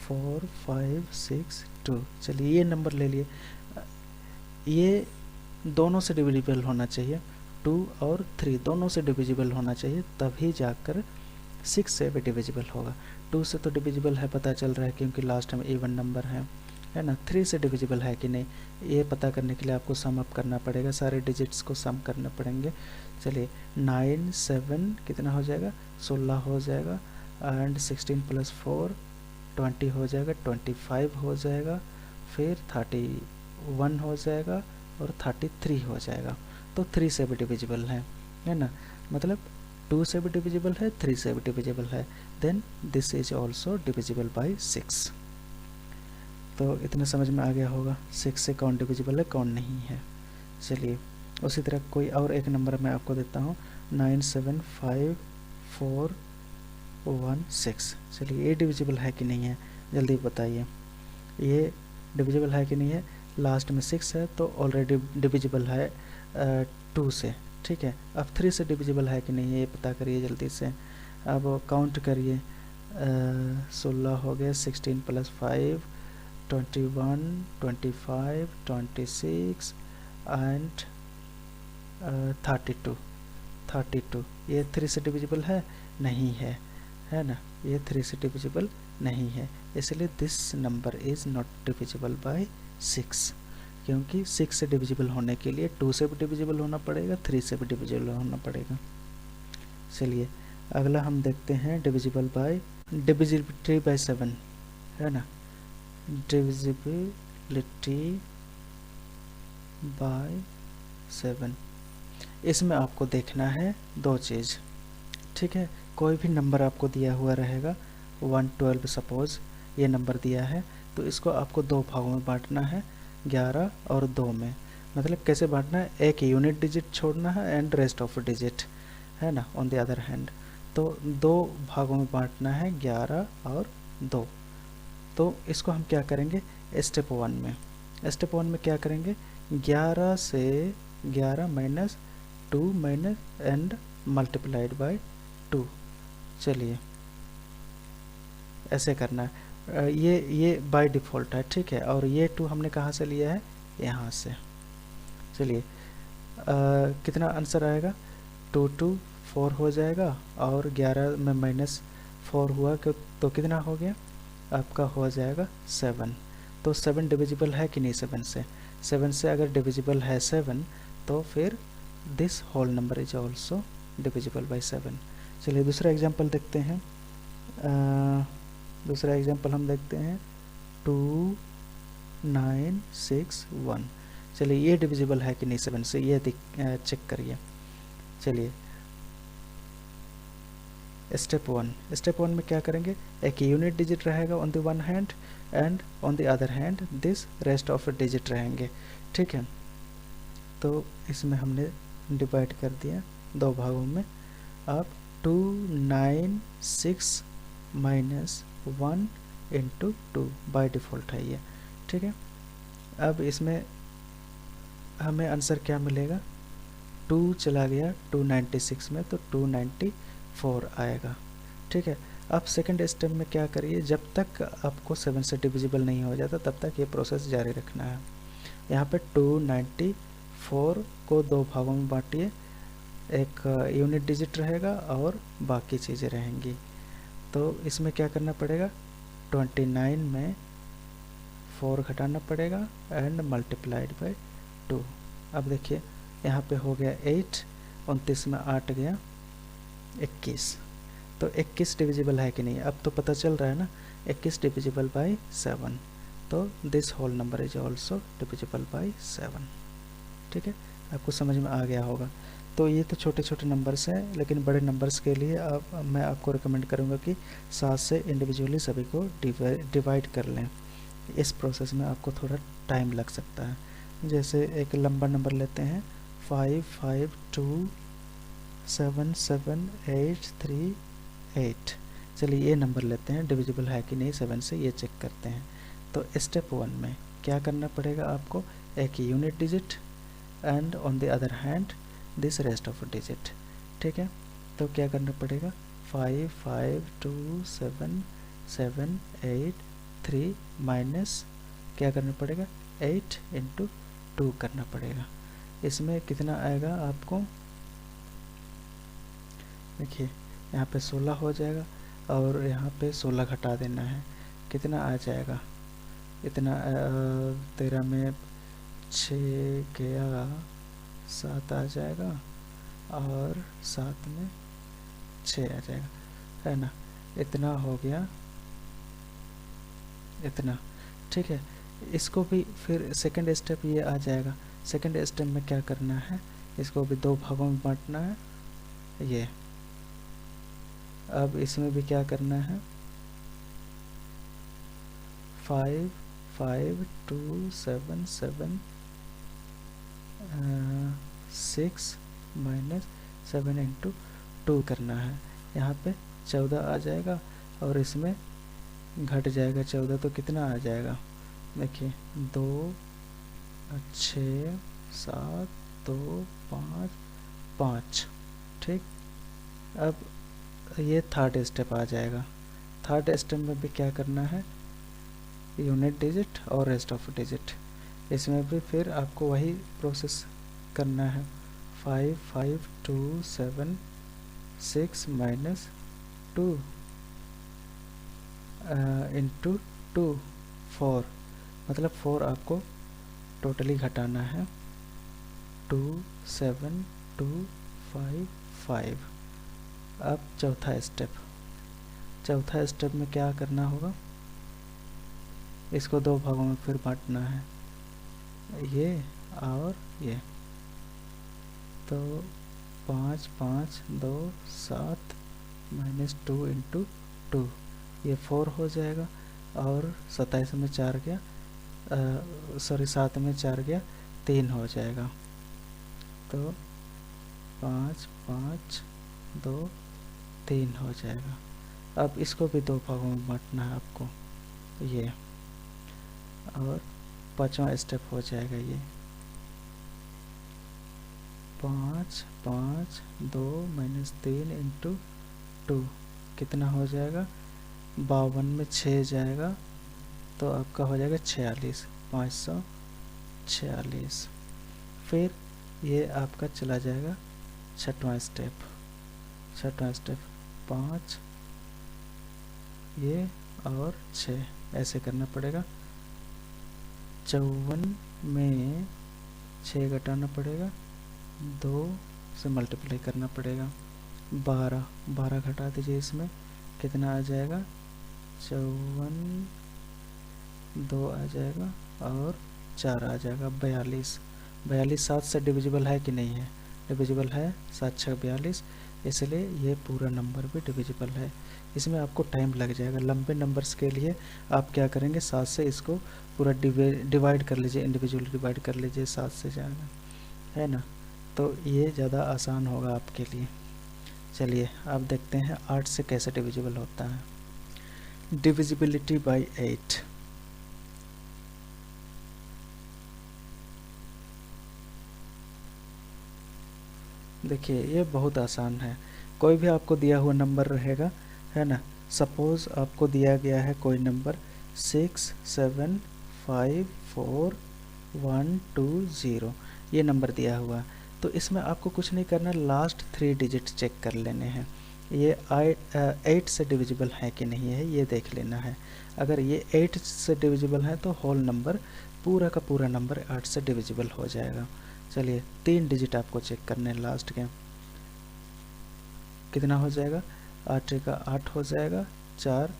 4 5 6 2, चलिए ये नंबर ले लिए, ये दोनों से डिविजिबल होना चाहिए, 2 और 3 दोनों से डिविजिबल होना चाहिए, तभी जाकर 6 से भी डिविजिबल होगा। 2 से तो डिविजिबल है पता चल रहा है क्योंकि लास्ट में इवन नंबर है ना। 3 से डिविजिबल है कि नहीं ये पता करने के लिए आपको सम अप करना पड़ेगा, सारे डिजिट्स को सम करने पड़ेंगे। चलिए 9 7 कितना हो जाएगा 16 हो जाएगा, एंड 16 + 4 20 हो जाएगा, 25 हो जाएगा, फिर 31 हो जाएगा और 33 हो जाएगा। तो 3 से भी डिविजिबल है ना, मतलब 2 से भी डिविजिबल है, 3 से भी डिविजिबल है, then this is also divisible by 6। तो इतना समझ में आ गया होगा 6 से कौन डिविजिबल है कौन नहीं है। चलिए उसी तरह कोई और एक नंबर मैं आपको देता हूँ 97541 चलिए ये डिविजिबल है कि नहीं है जल्दी बताइए, ये डिविजिबल है कि नहीं है। लास्ट में 6 है तो ऑलरेडी डिविजिबल है 2 से, ठीक है। अब 3 से डिविजिबल है कि नहीं है ये पता करिए जल्दी से। अब काउंट करिए, 16 हो गया, 16 + 5 21 25 26 एंड 32 ये 3 से डिविजिबल है नहीं है ना, ये 3 से डिविजिबल नहीं है, इसलिए this number is not divisible by 6, क्योंकि 6 से डिविजिबल होने के लिए 2 से भी डिविजिबल होना पड़ेगा, 3 से भी डिविजिबल होना पड़ेगा। चलिए अगला हम देखते हैं डिविजिबिलिटी बाय 7, है ना, डिविजिबिलिटी बाय 7। इसमें आपको देखना है दो चीज़, ठीक है। कोई भी नंबर आपको दिया हुआ रहेगा 112 सपोज ये नंबर दिया है, तो इसको आपको दो भागों में बांटना है, 11 और 2 में। मतलब कैसे बांटना है, एक यूनिट डिजिट छोड़ना है एंड रेस्ट ऑफ डिजिट, है ना, ऑन द अदर हैंड। तो दो भागों में बांटना है, 11 और 2। तो इसको हम क्या करेंगे स्टेप 1 में। स्टेप 1 में क्या करेंगे, 11 से 11 minus 2 minus and multiplied by 2। चलिए ऐसे करना है, ये बाय डिफ़ॉल्ट है, ठीक है। और ये 2 हमने कहाँ से लिया है, यहाँ से। चलिए कितना आंसर आएगा, 2 2 4 हो जाएगा, और 11 में माइनस 4 हुआ तो कितना हो गया आपका, हो जाएगा 7। तो 7 डिविजिबल है कि नहीं 7 से? 7 से अगर डिविजिबल है 7, तो फिर this whole number is also divisible by 7। चलिए दूसरा एग्जांपल देखते हैं। दूसरा एग्जांपल हम देखते हैं 2961। चलिए ये डिविजिबल है कि नहीं 7 से, ये चेक करिए। चलिए स्टेप 1 में क्या करेंगे, एक यूनिट डिजिट रहेगा on the one hand and on the other hand this rest of digit रहेंगे, ठीक है। तो इसमें हमने डिवाइड कर दिया दो भागों में। अब 296 माइनस 1 इंटू 2 बाई डिफ़ॉल्ट है ये, ठीक है। अब इसमें हमें आंसर क्या मिलेगा, 2 चला गया 296 में, तो 294 आएगा, ठीक है। अब सेकंड स्टेप में क्या करिए, जब तक आपको 7 से डिविजिबल नहीं हो जाता तब तक ये प्रोसेस जारी रखना है। यहाँ पे 294 को दो भागों में बांटिए, एक यूनिट डिजिट रहेगा और बाकी चीज़ें रहेंगी। तो इसमें क्या करना पड़ेगा, 29 में 4 घटाना पड़ेगा एंड मल्टीप्लाइड बाय 2। अब देखिए यहाँ पे हो गया 8, 29 में 8 गया 21। तो 21 डिविजिबल है कि नहीं, अब तो पता चल रहा है ना, 21 डिविजिबल बाय 7। तो this whole number is also divisible by 7, ठीक है। आपको समझ में आ गया होगा। तो ये तो छोटे छोटे नंबर्स हैं, लेकिन बड़े नंबर्स के लिए मैं आपको रिकमेंड करूँगा कि 7 से इंडिविजुअली सभी को डिवाइड कर लें। इस प्रोसेस में आपको थोड़ा टाइम लग सकता है। जैसे एक लंबा नंबर लेते हैं 55277838। चलिए ये नंबर लेते हैं, डिविजिबल है कि नहीं 7 से, ये चेक करते हैं। तो स्टेप 1 में क्या करना पड़ेगा आपको, एक unit digit and on the other hand this rest of digit, ठीक है। तो क्या करना पड़ेगा, 552778 माइनस क्या करना पड़ेगा, 8 इंटू 2 करना पड़ेगा। इसमें कितना आएगा आपको, देखिए यहाँ पे 16 हो जाएगा और यहाँ पे 16 घटा देना है, कितना आ जाएगा, इतना 13 में 6 गया 7 आ जाएगा और 7 में 6 आ जाएगा, है ना। इतना हो गया, इतना, ठीक है। इसको भी फिर सेकंड स्टेप ये आ जाएगा। सेकंड स्टेप में क्या करना है, इसको भी दो भागों में बांटना है ये। अब इसमें भी क्या करना है, 55277 माइनस 7 इंटू 2 करना है। यहाँ पे 14 आ जाएगा और इसमें घट जाएगा 14, तो कितना आ जाएगा, देखिए 2 6 7 2 5 5, ठीक। अब ये थर्ड स्टेप आ जाएगा। थर्ड स्टेप में भी क्या करना है, यूनिट डिजिट और रेस्ट ऑफ डिजिट। इसमें भी फिर आपको वही प्रोसेस करना है, 5527 माइनस 2 इंटू 2 4, मतलब 4 आपको टोटली घटाना है 27255। अब चौथा स्टेप में क्या करना होगा, इसको दो भागों में फिर बांटना है, ये और ये। तो 5 5 2 7 -2 × 2 ये 4 हो जाएगा, और 27 में 4 गया, 7 में 4 गया 3 हो जाएगा। तो 5 5 2 3 हो जाएगा। अब इसको भी दो भागों में बांटना है आपको, ये, और पांचवा स्टेप हो जाएगा ये 5 5 2 -3 × 2 कितना हो जाएगा, 52 में 6 जाएगा तो आपका हो जाएगा 46, 546। फिर ये आपका चला जाएगा छठवां स्टेप 5 ये और 6 ऐसे करना पड़ेगा। 54 में 6 घटाना पड़ेगा, 2 से मल्टीप्लाई करना पड़ेगा, 12 घटा दीजिए, इसमें कितना आ जाएगा, 54 2 आ जाएगा और 4 आ जाएगा, 42। 7 से डिविजिबल है कि नहीं है, डिविजिबल है, 7 6 42, इसलिए ये पूरा नंबर भी डिविजिबल है। इसमें आपको टाइम लग जाएगा। लंबे नंबर्स के लिए आप क्या करेंगे, 7 से इसको पूरा डिवाइड कर लीजिए, इंडिविजुअल डिवाइड कर लीजिए 7 से ज़्यादा, है ना, तो ये ज़्यादा आसान होगा आपके लिए। चलिए अब देखते हैं 8 से कैसे डिविजिबल होता है। Divisibility bye 8। देखिए ये बहुत आसान है। कोई भी आपको दिया हुआ नंबर रहेगा, है ना, सपोज आपको दिया गया है कोई नंबर 6 7 5 4 1 2 0, ये नंबर दिया हुआ है। तो इसमें आपको कुछ नहीं करना, लास्ट 3 डिजिट चेक कर लेने हैं, ये 8 से डिविजिबल है कि नहीं है ये देख लेना है। अगर ये 8 से डिविजिबल है तो होल नंबर, पूरा का पूरा नंबर 8 से डिविजिबल हो जाएगा। चलिए 3 डिजिट आपको चेक करने हैं लास्ट के, कितना हो जाएगा, 8 का 8 हो जाएगा, 4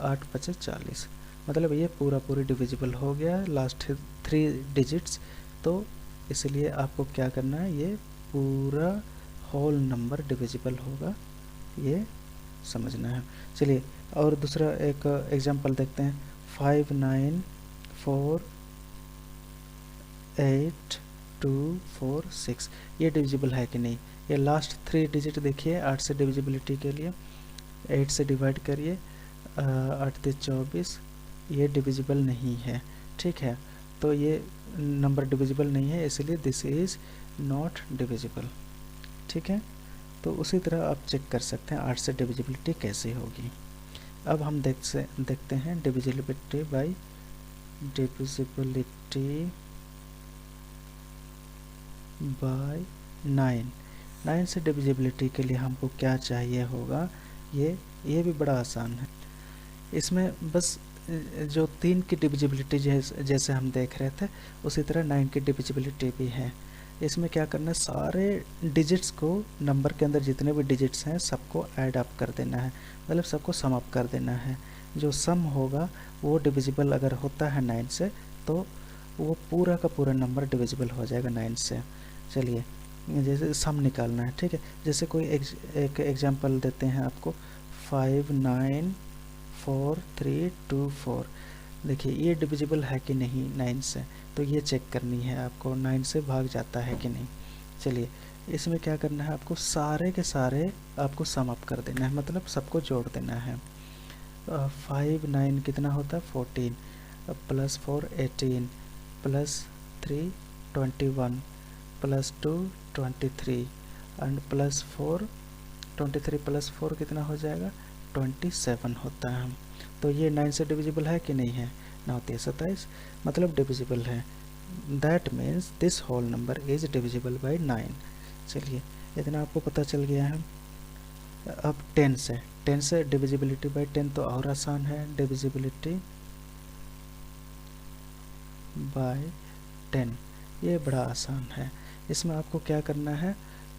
8 5 40, मतलब ये पूरी डिविजिबल हो गया है लास्ट 3 डिजिट्स। तो इसलिए आपको क्या करना है, ये पूरा होल नंबर डिविजिबल होगा, ये समझना है। चलिए और दूसरा एक एग्जांपल देखते हैं, 5 9 4 8 2 4 6, ये डिविजिबल है कि नहीं। ये लास्ट 3 डिजिट देखिए 8 से डिविजिबिलिटी के लिए, 8 से डिवाइड करिए, 8 3 24, ये डिविजिबल नहीं है, ठीक है, तो ये नंबर डिविजिबल नहीं है, इसलिए दिस इज़ नॉट डिविजिबल, ठीक है। तो उसी तरह आप चेक कर सकते हैं 8 से डिविजिबिलिटी कैसे होगी। अब हम देखते हैं डिविजिबिलिटी बाय 9। 9 से डिविजिबिलिटी के लिए हमको क्या चाहिए होगा, ये भी बड़ा आसान है। इसमें बस जो 3 की डिविजिबिलिटी जैसे हम देख रहे थे, उसी तरह 9 की डिविजिबिलिटी भी है। इसमें क्या करना है, सारे डिजिट्स को, नंबर के अंदर जितने भी डिजिट्स हैं सबको ऐड अप कर देना है, मतलब सबको सम अप कर देना है। जो सम होगा वो डिविजिबल अगर होता है 9 से, तो वो पूरा का पूरा नंबर डिविजिबल हो जाएगा 9 से। चलिए जैसे सम निकालना है, ठीक है, जैसे कोई एक एग्जांपल देते हैं आपको, 5 9 4 3 2 4, देखिए ये डिविजिबल है कि नहीं 9 से, तो ये चेक करनी है आपको, 9 से भाग जाता है कि नहीं। चलिए इसमें क्या करना है, आपको सारे के सारे आपको सम अप कर देना है, मतलब सबको जोड़ देना है। 5 9 कितना होता है 14, plus 4 18, plus 3 21, plus 2 23, and plus 4 23 plus 4 कितना हो जाएगा 27 होता है। तो ये 9 से डिविजिबल है कि नहीं है, 9 3 27, मतलब डिविजिबल है। That means this whole number is divisible by 9। चलिए इतना आपको पता चल गया है। अब 10 से डिविजिबिलिटी बाय 10 तो और आसान है, डिविजिबिलिटी बाय 10। ये बड़ा आसान है। इसमें आपको क्या करना है,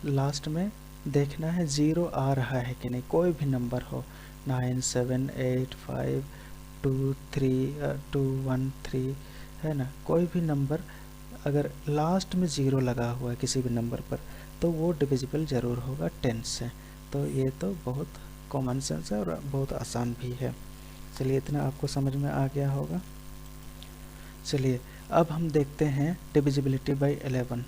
लास्ट में देखना है ज़ीरो आ रहा है कि नहीं, कोई भी नंबर हो, 9 7 8 5 2 3 2 1 3 है ना, कोई भी नंबर अगर लास्ट में ज़ीरो लगा हुआ है किसी भी नंबर पर तो वो डिविजिबल ज़रूर होगा 10 से। तो ये तो बहुत कॉमन सेंस है और बहुत आसान भी है। चलिए इतना आपको समझ में आ गया होगा। चलिए अब हम देखते हैं डिविजिबिलिटी बाय 11।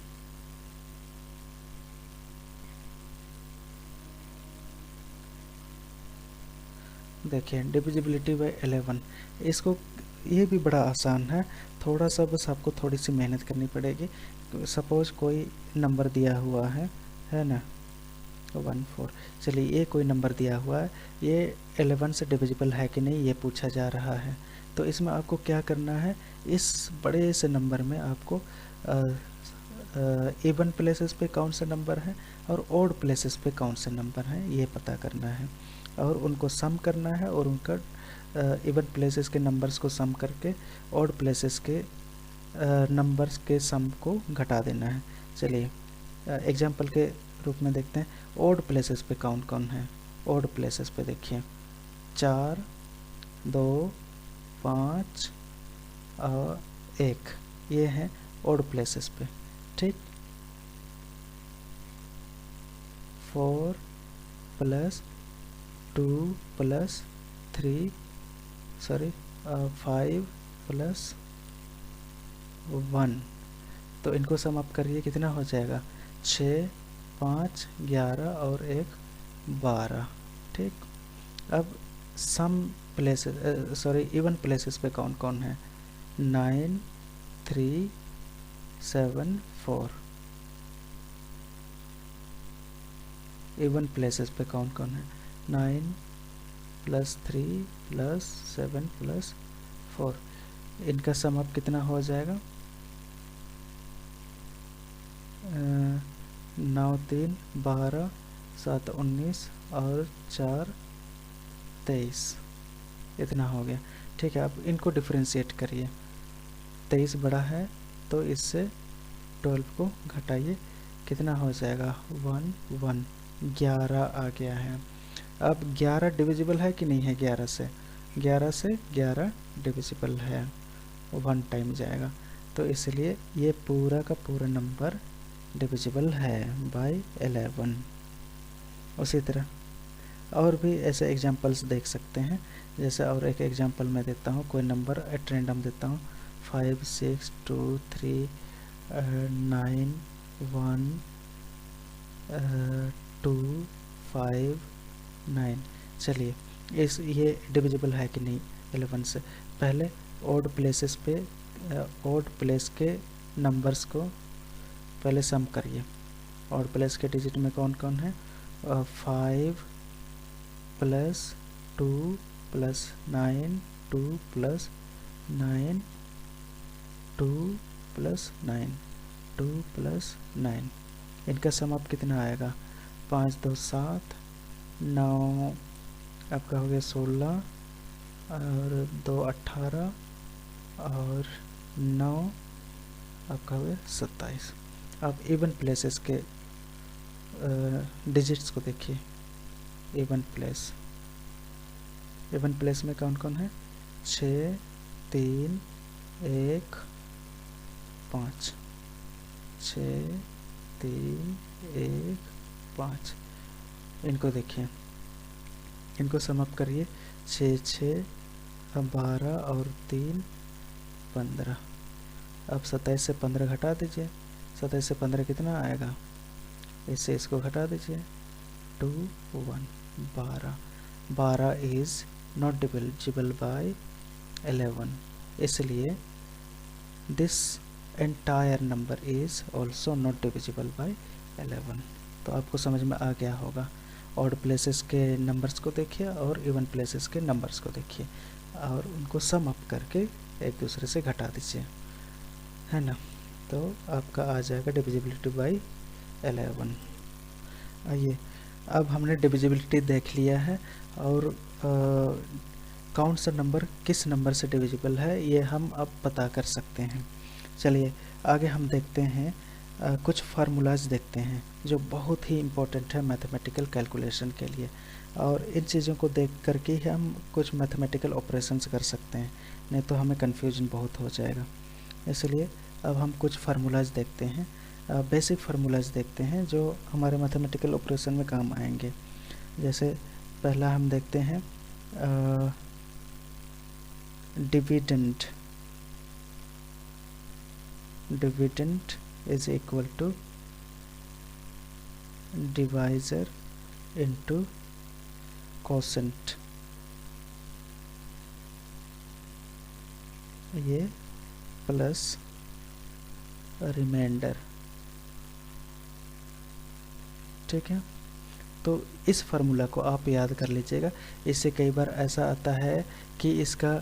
देखिए डिविजिबिलिटी बाय 11, इसको ये भी बड़ा आसान है, थोड़ा सा बस आपको थोड़ी सी मेहनत करनी पड़ेगी। सपोज कोई नंबर दिया हुआ है ना, 1 4। चलिए ये कोई नंबर दिया हुआ है, ये 11 से डिविजिबल है कि नहीं ये पूछा जा रहा है। तो इसमें आपको क्या करना है, इस बड़े से नंबर में आपको इवन प्लेसेस पे कौन से नंबर हैं और ओड प्लेसेस पे कौन से नंबर हैं ये पता करना है, और उनको सम करना है, और उनका इवन प्लेसेस के नंबर्स को सम करके ओड प्लेसेस के नंबर्स के सम को घटा देना है। चलिए एग्जांपल के रूप में देखते हैं ओड प्लेसेस पे कौन कौन है। ओड प्लेसेस पे देखिए 4 2 5 और 1, ये हैं ओड प्लेसेस पे। ठीक, 4 प्लस 2 प्लस 3 5 प्लस 1, तो इनको सम अप करिए कितना हो जाएगा, 6 5 11 और 1 12। ठीक, अब सम प्लेसेस इवन प्लेसेस पे कौन कौन है, 9 3 7 4। इवन प्लेसेस पे कौन कौन है, 9 प्लस 3 प्लस 7 प्लस 4, इनका सम अप कितना हो जाएगा, 9 3 12 7 19 और 4 23, इतना हो गया। ठीक है, अब इनको डिफ्रेंशिएट करिए, 23 बड़ा है तो इससे 12 को घटाइए, कितना हो जाएगा 1 1, 11 आ गया है। अब 11 डिविजिबल है कि नहीं है, 11 से 11 डिविजिबल है, 1 टाइम जाएगा, तो इसलिए ये पूरा का पूरा नंबर डिविजिबल है बाय 11। उसी तरह और भी ऐसे एग्जांपल्स देख सकते हैं, जैसे और एक एग्जांपल मैं देता हूँ, कोई नंबर एट रैंडम देता हूँ, 5 6 2 3 9 1 2 5 9। चलिए ये डिविजिबल है कि नहीं 11 से, पहले ओड प्लेसेस पे ओड प्लेस के नंबर्स को पहले सम करिए। ओड प्लेस के डिजिट में कौन कौन है, 5 plus 2 plus 9 2 plus 9 2 plus 9 2 plus 9, इनका सम अप कितना आएगा, 5 2 7 9, आपका हो गया 16 और 2 18 और 9 आपका हो गया 27। अब इवन प्लेसेस के डिजिट्स को देखिए, इवन प्लेस में कौन कौन है, 6 3 1 5, 6 3 1 5, इनको देखिए, इनको सम अप करिए, 6 6 12 और 3 15। अब 27 से 15 घटा दीजिए, 27 से 15 कितना आएगा, इससे इसको घटा दीजिए, 2 1 12, 12 इज़ नॉट डिविजिबल बाय 11, इसलिए this entire number is also not divisible by 11। तो आपको समझ में आ गया होगा। ऑड प्लेसेस के नंबर्स को देखिए और इवन प्लेसेस के नंबर्स को देखिए और उनको सम अप करके एक दूसरे से घटा दीजिए, है ना, तो आपका आ जाएगा डिविजिबिलिटी बाय 11। आइए अब हमने डिविजिबिलिटी देख लिया है और कौन सा नंबर किस नंबर से डिविजिबल है ये हम अब पता कर सकते हैं। चलिए आगे हम देखते हैं कुछ फार्मूलाज देखते हैं जो बहुत ही इम्पोर्टेंट है मैथमेटिकल कैलकुलेशन के लिए, और इन चीज़ों को देख करके ही हम कुछ मैथमेटिकल ऑपरेशंस कर सकते हैं, नहीं तो हमें कन्फ्यूजन बहुत हो जाएगा। इसलिए अब हम कुछ फार्मूलाज देखते हैं, बेसिक फार्मूलाज देखते हैं जो हमारे मैथमेटिकल ऑपरेशन में काम आएंगे। जैसे पहला हम देखते हैं dividend. Dividend is equal to divisor into quotient. ये प्लस रिमाइंडर, ठीक है। तो इस फार्मूला को आप याद कर लीजिएगा। इससे कई बार ऐसा आता है कि इसका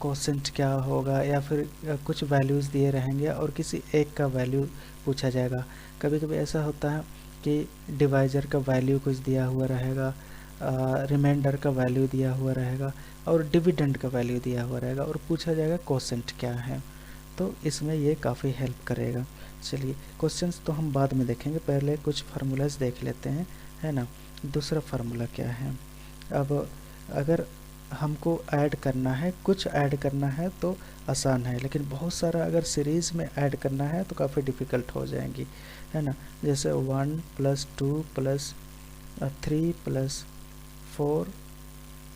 कोसेंट क्या होगा, या फिर कुछ वैल्यूज़ दिए रहेंगे और किसी एक का वैल्यू पूछा जाएगा। कभी कभी ऐसा होता है कि डिवाइजर का वैल्यू कुछ दिया हुआ रहेगा, रिमाइंडर का वैल्यू दिया हुआ रहेगा और डिविडेंड का वैल्यू दिया हुआ रहेगा, और पूछा जाएगा कोसेंट क्या है। तो इसमें ये काफ़ी हेल्प करेगा। चलिए क्वेश्चंस तो हम बाद में देखेंगे, पहले कुछ फार्मूलाज देख लेते हैं, है ना। दूसरा फार्मूला क्या है, अब अगर हमको ऐड करना है, कुछ ऐड करना है तो आसान है, लेकिन बहुत सारा अगर सीरीज़ में ऐड करना है तो काफ़ी डिफ़िकल्ट हो जाएंगी, है ना। जैसे 1 + 2 + 3 + 4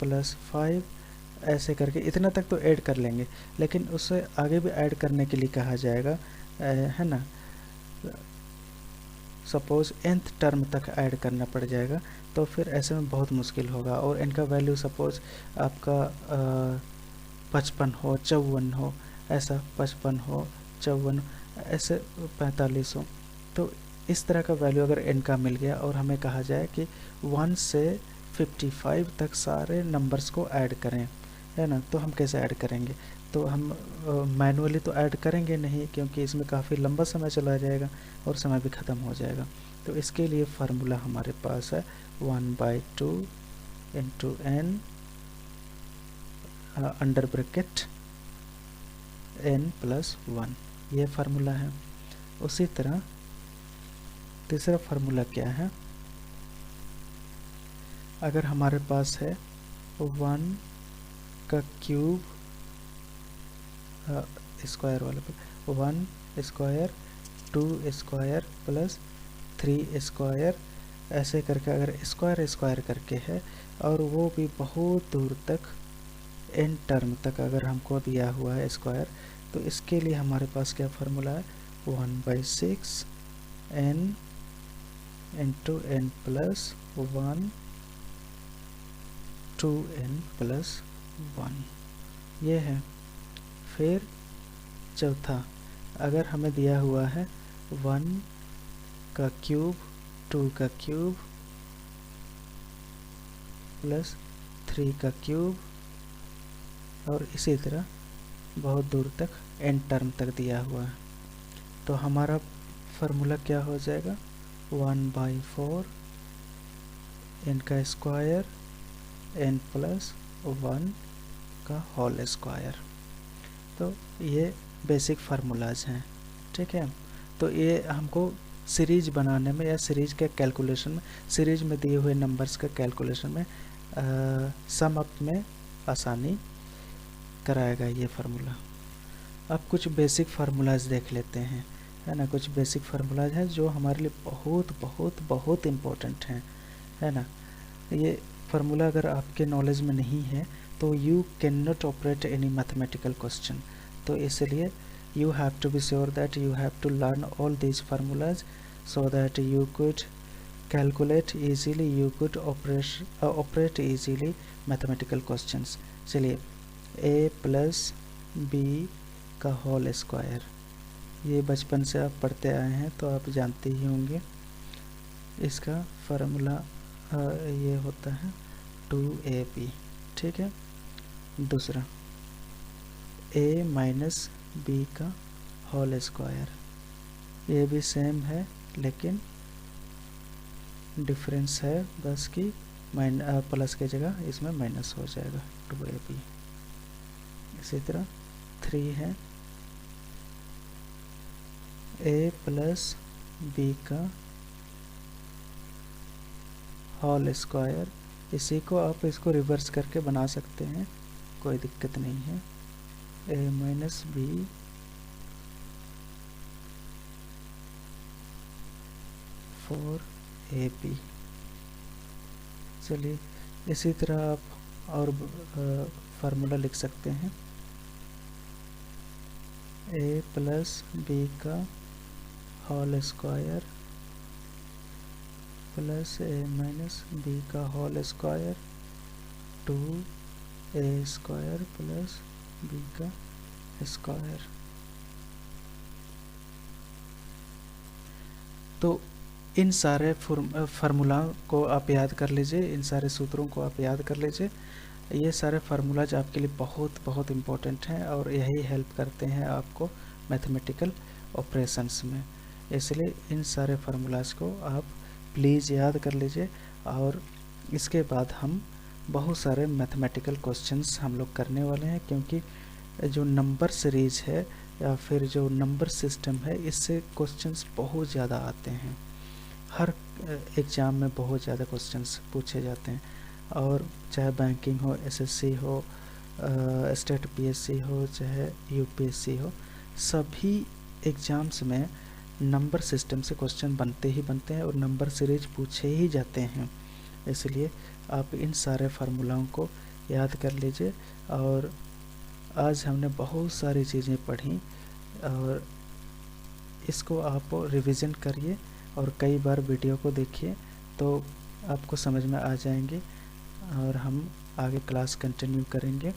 + 5 ऐसे करके इतना तक तो ऐड कर लेंगे, लेकिन उससे आगे भी ऐड करने के लिए कहा जाएगा, है ना। सपोज़ nth टर्म तक ऐड करना पड़ जाएगा, तो फिर ऐसे में बहुत मुश्किल होगा। और इनका वैल्यू सपोज़ आपका 55 हो, 54 हो, ऐसा 55 हो, 54 ऐसे 45 हो, तो इस तरह का वैल्यू अगर n का मिल गया और हमें कहा जाए कि 1 से 55 तक सारे नंबर्स को ऐड करें, है ना, तो हम कैसे ऐड करेंगे। तो हम मैनुअली तो ऐड करेंगे नहीं, क्योंकि इसमें काफ़ी लंबा समय चला जाएगा और समय भी ख़त्म हो जाएगा। तो इसके लिए फार्मूला हमारे पास है 1/2 × n अंडर ब्रैकेट n + 1, ये फार्मूला है। उसी तरह तीसरा फार्मूला क्या है, अगर हमारे पास है 1 का क्यूब स्क्वायर वाला 1 स्क्वायर 2 स्क्वायर + 3 स्क्वायर, ऐसे करके अगर स्क्वायर स्क्वायर करके है और वो भी बहुत दूर तक n टर्म तक अगर हमको दिया हुआ है स्क्वायर, तो इसके लिए हमारे पास क्या फार्मूला है, 1/6 n × n + 1 2n + 1, ये है। फिर चौथा, अगर हमें दिया हुआ है 1 का क्यूब 2 का क्यूब + 3 का क्यूब, और इसी तरह बहुत दूर तक n टर्म तक दिया हुआ है, तो हमारा फार्मूला क्या हो जाएगा, 1/4 n का स्क्वायर n + 1 का होल स्क्वायर। तो ये बेसिक फार्मूलाज हैं, ठीक है। तो ये हमको सीरीज बनाने में या सीरीज के कैलकुलेशन में, सीरीज में दिए हुए नंबर्स का कैलकुलेशन में सम अप में आसानी कराएगा ये फार्मूला। अब कुछ बेसिक फार्मूलाज देख लेते हैं, है ना। कुछ बेसिक फार्मूलाज हैं जो हमारे लिए बहुत बहुत बहुत इम्पोर्टेंट हैं, है ना। ये फार्मूला अगर आपके नॉलेज में नहीं है तो you can not operate any mathematical question. तो इसलिए you have to be sure that you have to learn all these formulas so that you could calculate easily, you could operate easily mathematical questions। चलिए a + b का whole square, ये बचपन से आप पढ़ते आए हैं तो आप जानते ही होंगे। इसका फार्मूला ये होता है 2ab, ठीक है। दूसरा a - b का होल स्क्वायर, ये भी सेम है लेकिन डिफरेंस है बस कि प्लस की जगह इसमें माइनस हो जाएगा 2ab। इसी तरह 3 है ए प्लस बी का होल स्क्वायर, इसी को आप इसको रिवर्स करके बना सकते हैं, कोई दिक्कत नहीं है। A minus B four A B. चलिए इसी तरह आप और फार्मूला लिख सकते हैं, ए प्लस बी का whole square plus A minus B का whole square 2a square plus B का स्क्वायर। तो इन सारे फार्मूला को आप याद कर लीजिए, इन सारे सूत्रों को आप याद कर लीजिए। ये सारे फार्मूलाज आपके लिए बहुत बहुत इम्पोर्टेंट हैं और यही हेल्प करते हैं आपको मैथमेटिकल ऑपरेशंस में। इसलिए इन सारे फार्मूलाज को आप प्लीज़ याद कर लीजिए। और इसके बाद हम बहुत सारे मैथमेटिकल क्वेश्चंस हम लोग करने वाले हैं, क्योंकि जो नंबर सीरीज है या फिर जो नंबर सिस्टम है, इससे क्वेश्चंस बहुत ज़्यादा आते हैं। हर एग्ज़ाम में बहुत ज़्यादा क्वेश्चंस पूछे जाते हैं, और चाहे बैंकिंग हो, एसएससी हो, स्टेट पीएससी हो, चाहे यूपीएससी हो, सभी एग्ज़ाम्स में नंबर सिस्टम से क्वेश्चन बनते ही बनते हैं और नंबर सीरीज पूछे ही जाते हैं। इसलिए आप इन सारे फार्मूलाओं को याद कर लीजिए। और आज हमने बहुत सारी चीज़ें पढ़ी और इसको आप रिवीजन करिए और कई बार वीडियो को देखिए तो आपको समझ में आ जाएंगे और हम आगे क्लास कंटिन्यू करेंगे।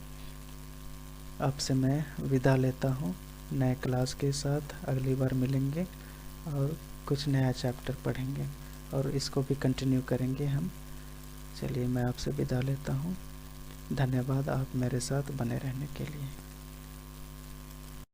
आपसे मैं विदा लेता हूँ, नए क्लास के साथ अगली बार मिलेंगे और कुछ नया चैप्टर पढ़ेंगे और इसको भी कंटिन्यू करेंगे हम। चलिए मैं आपसे विदा लेता हूँ। धन्यवाद आप मेरे साथ बने रहने के लिए।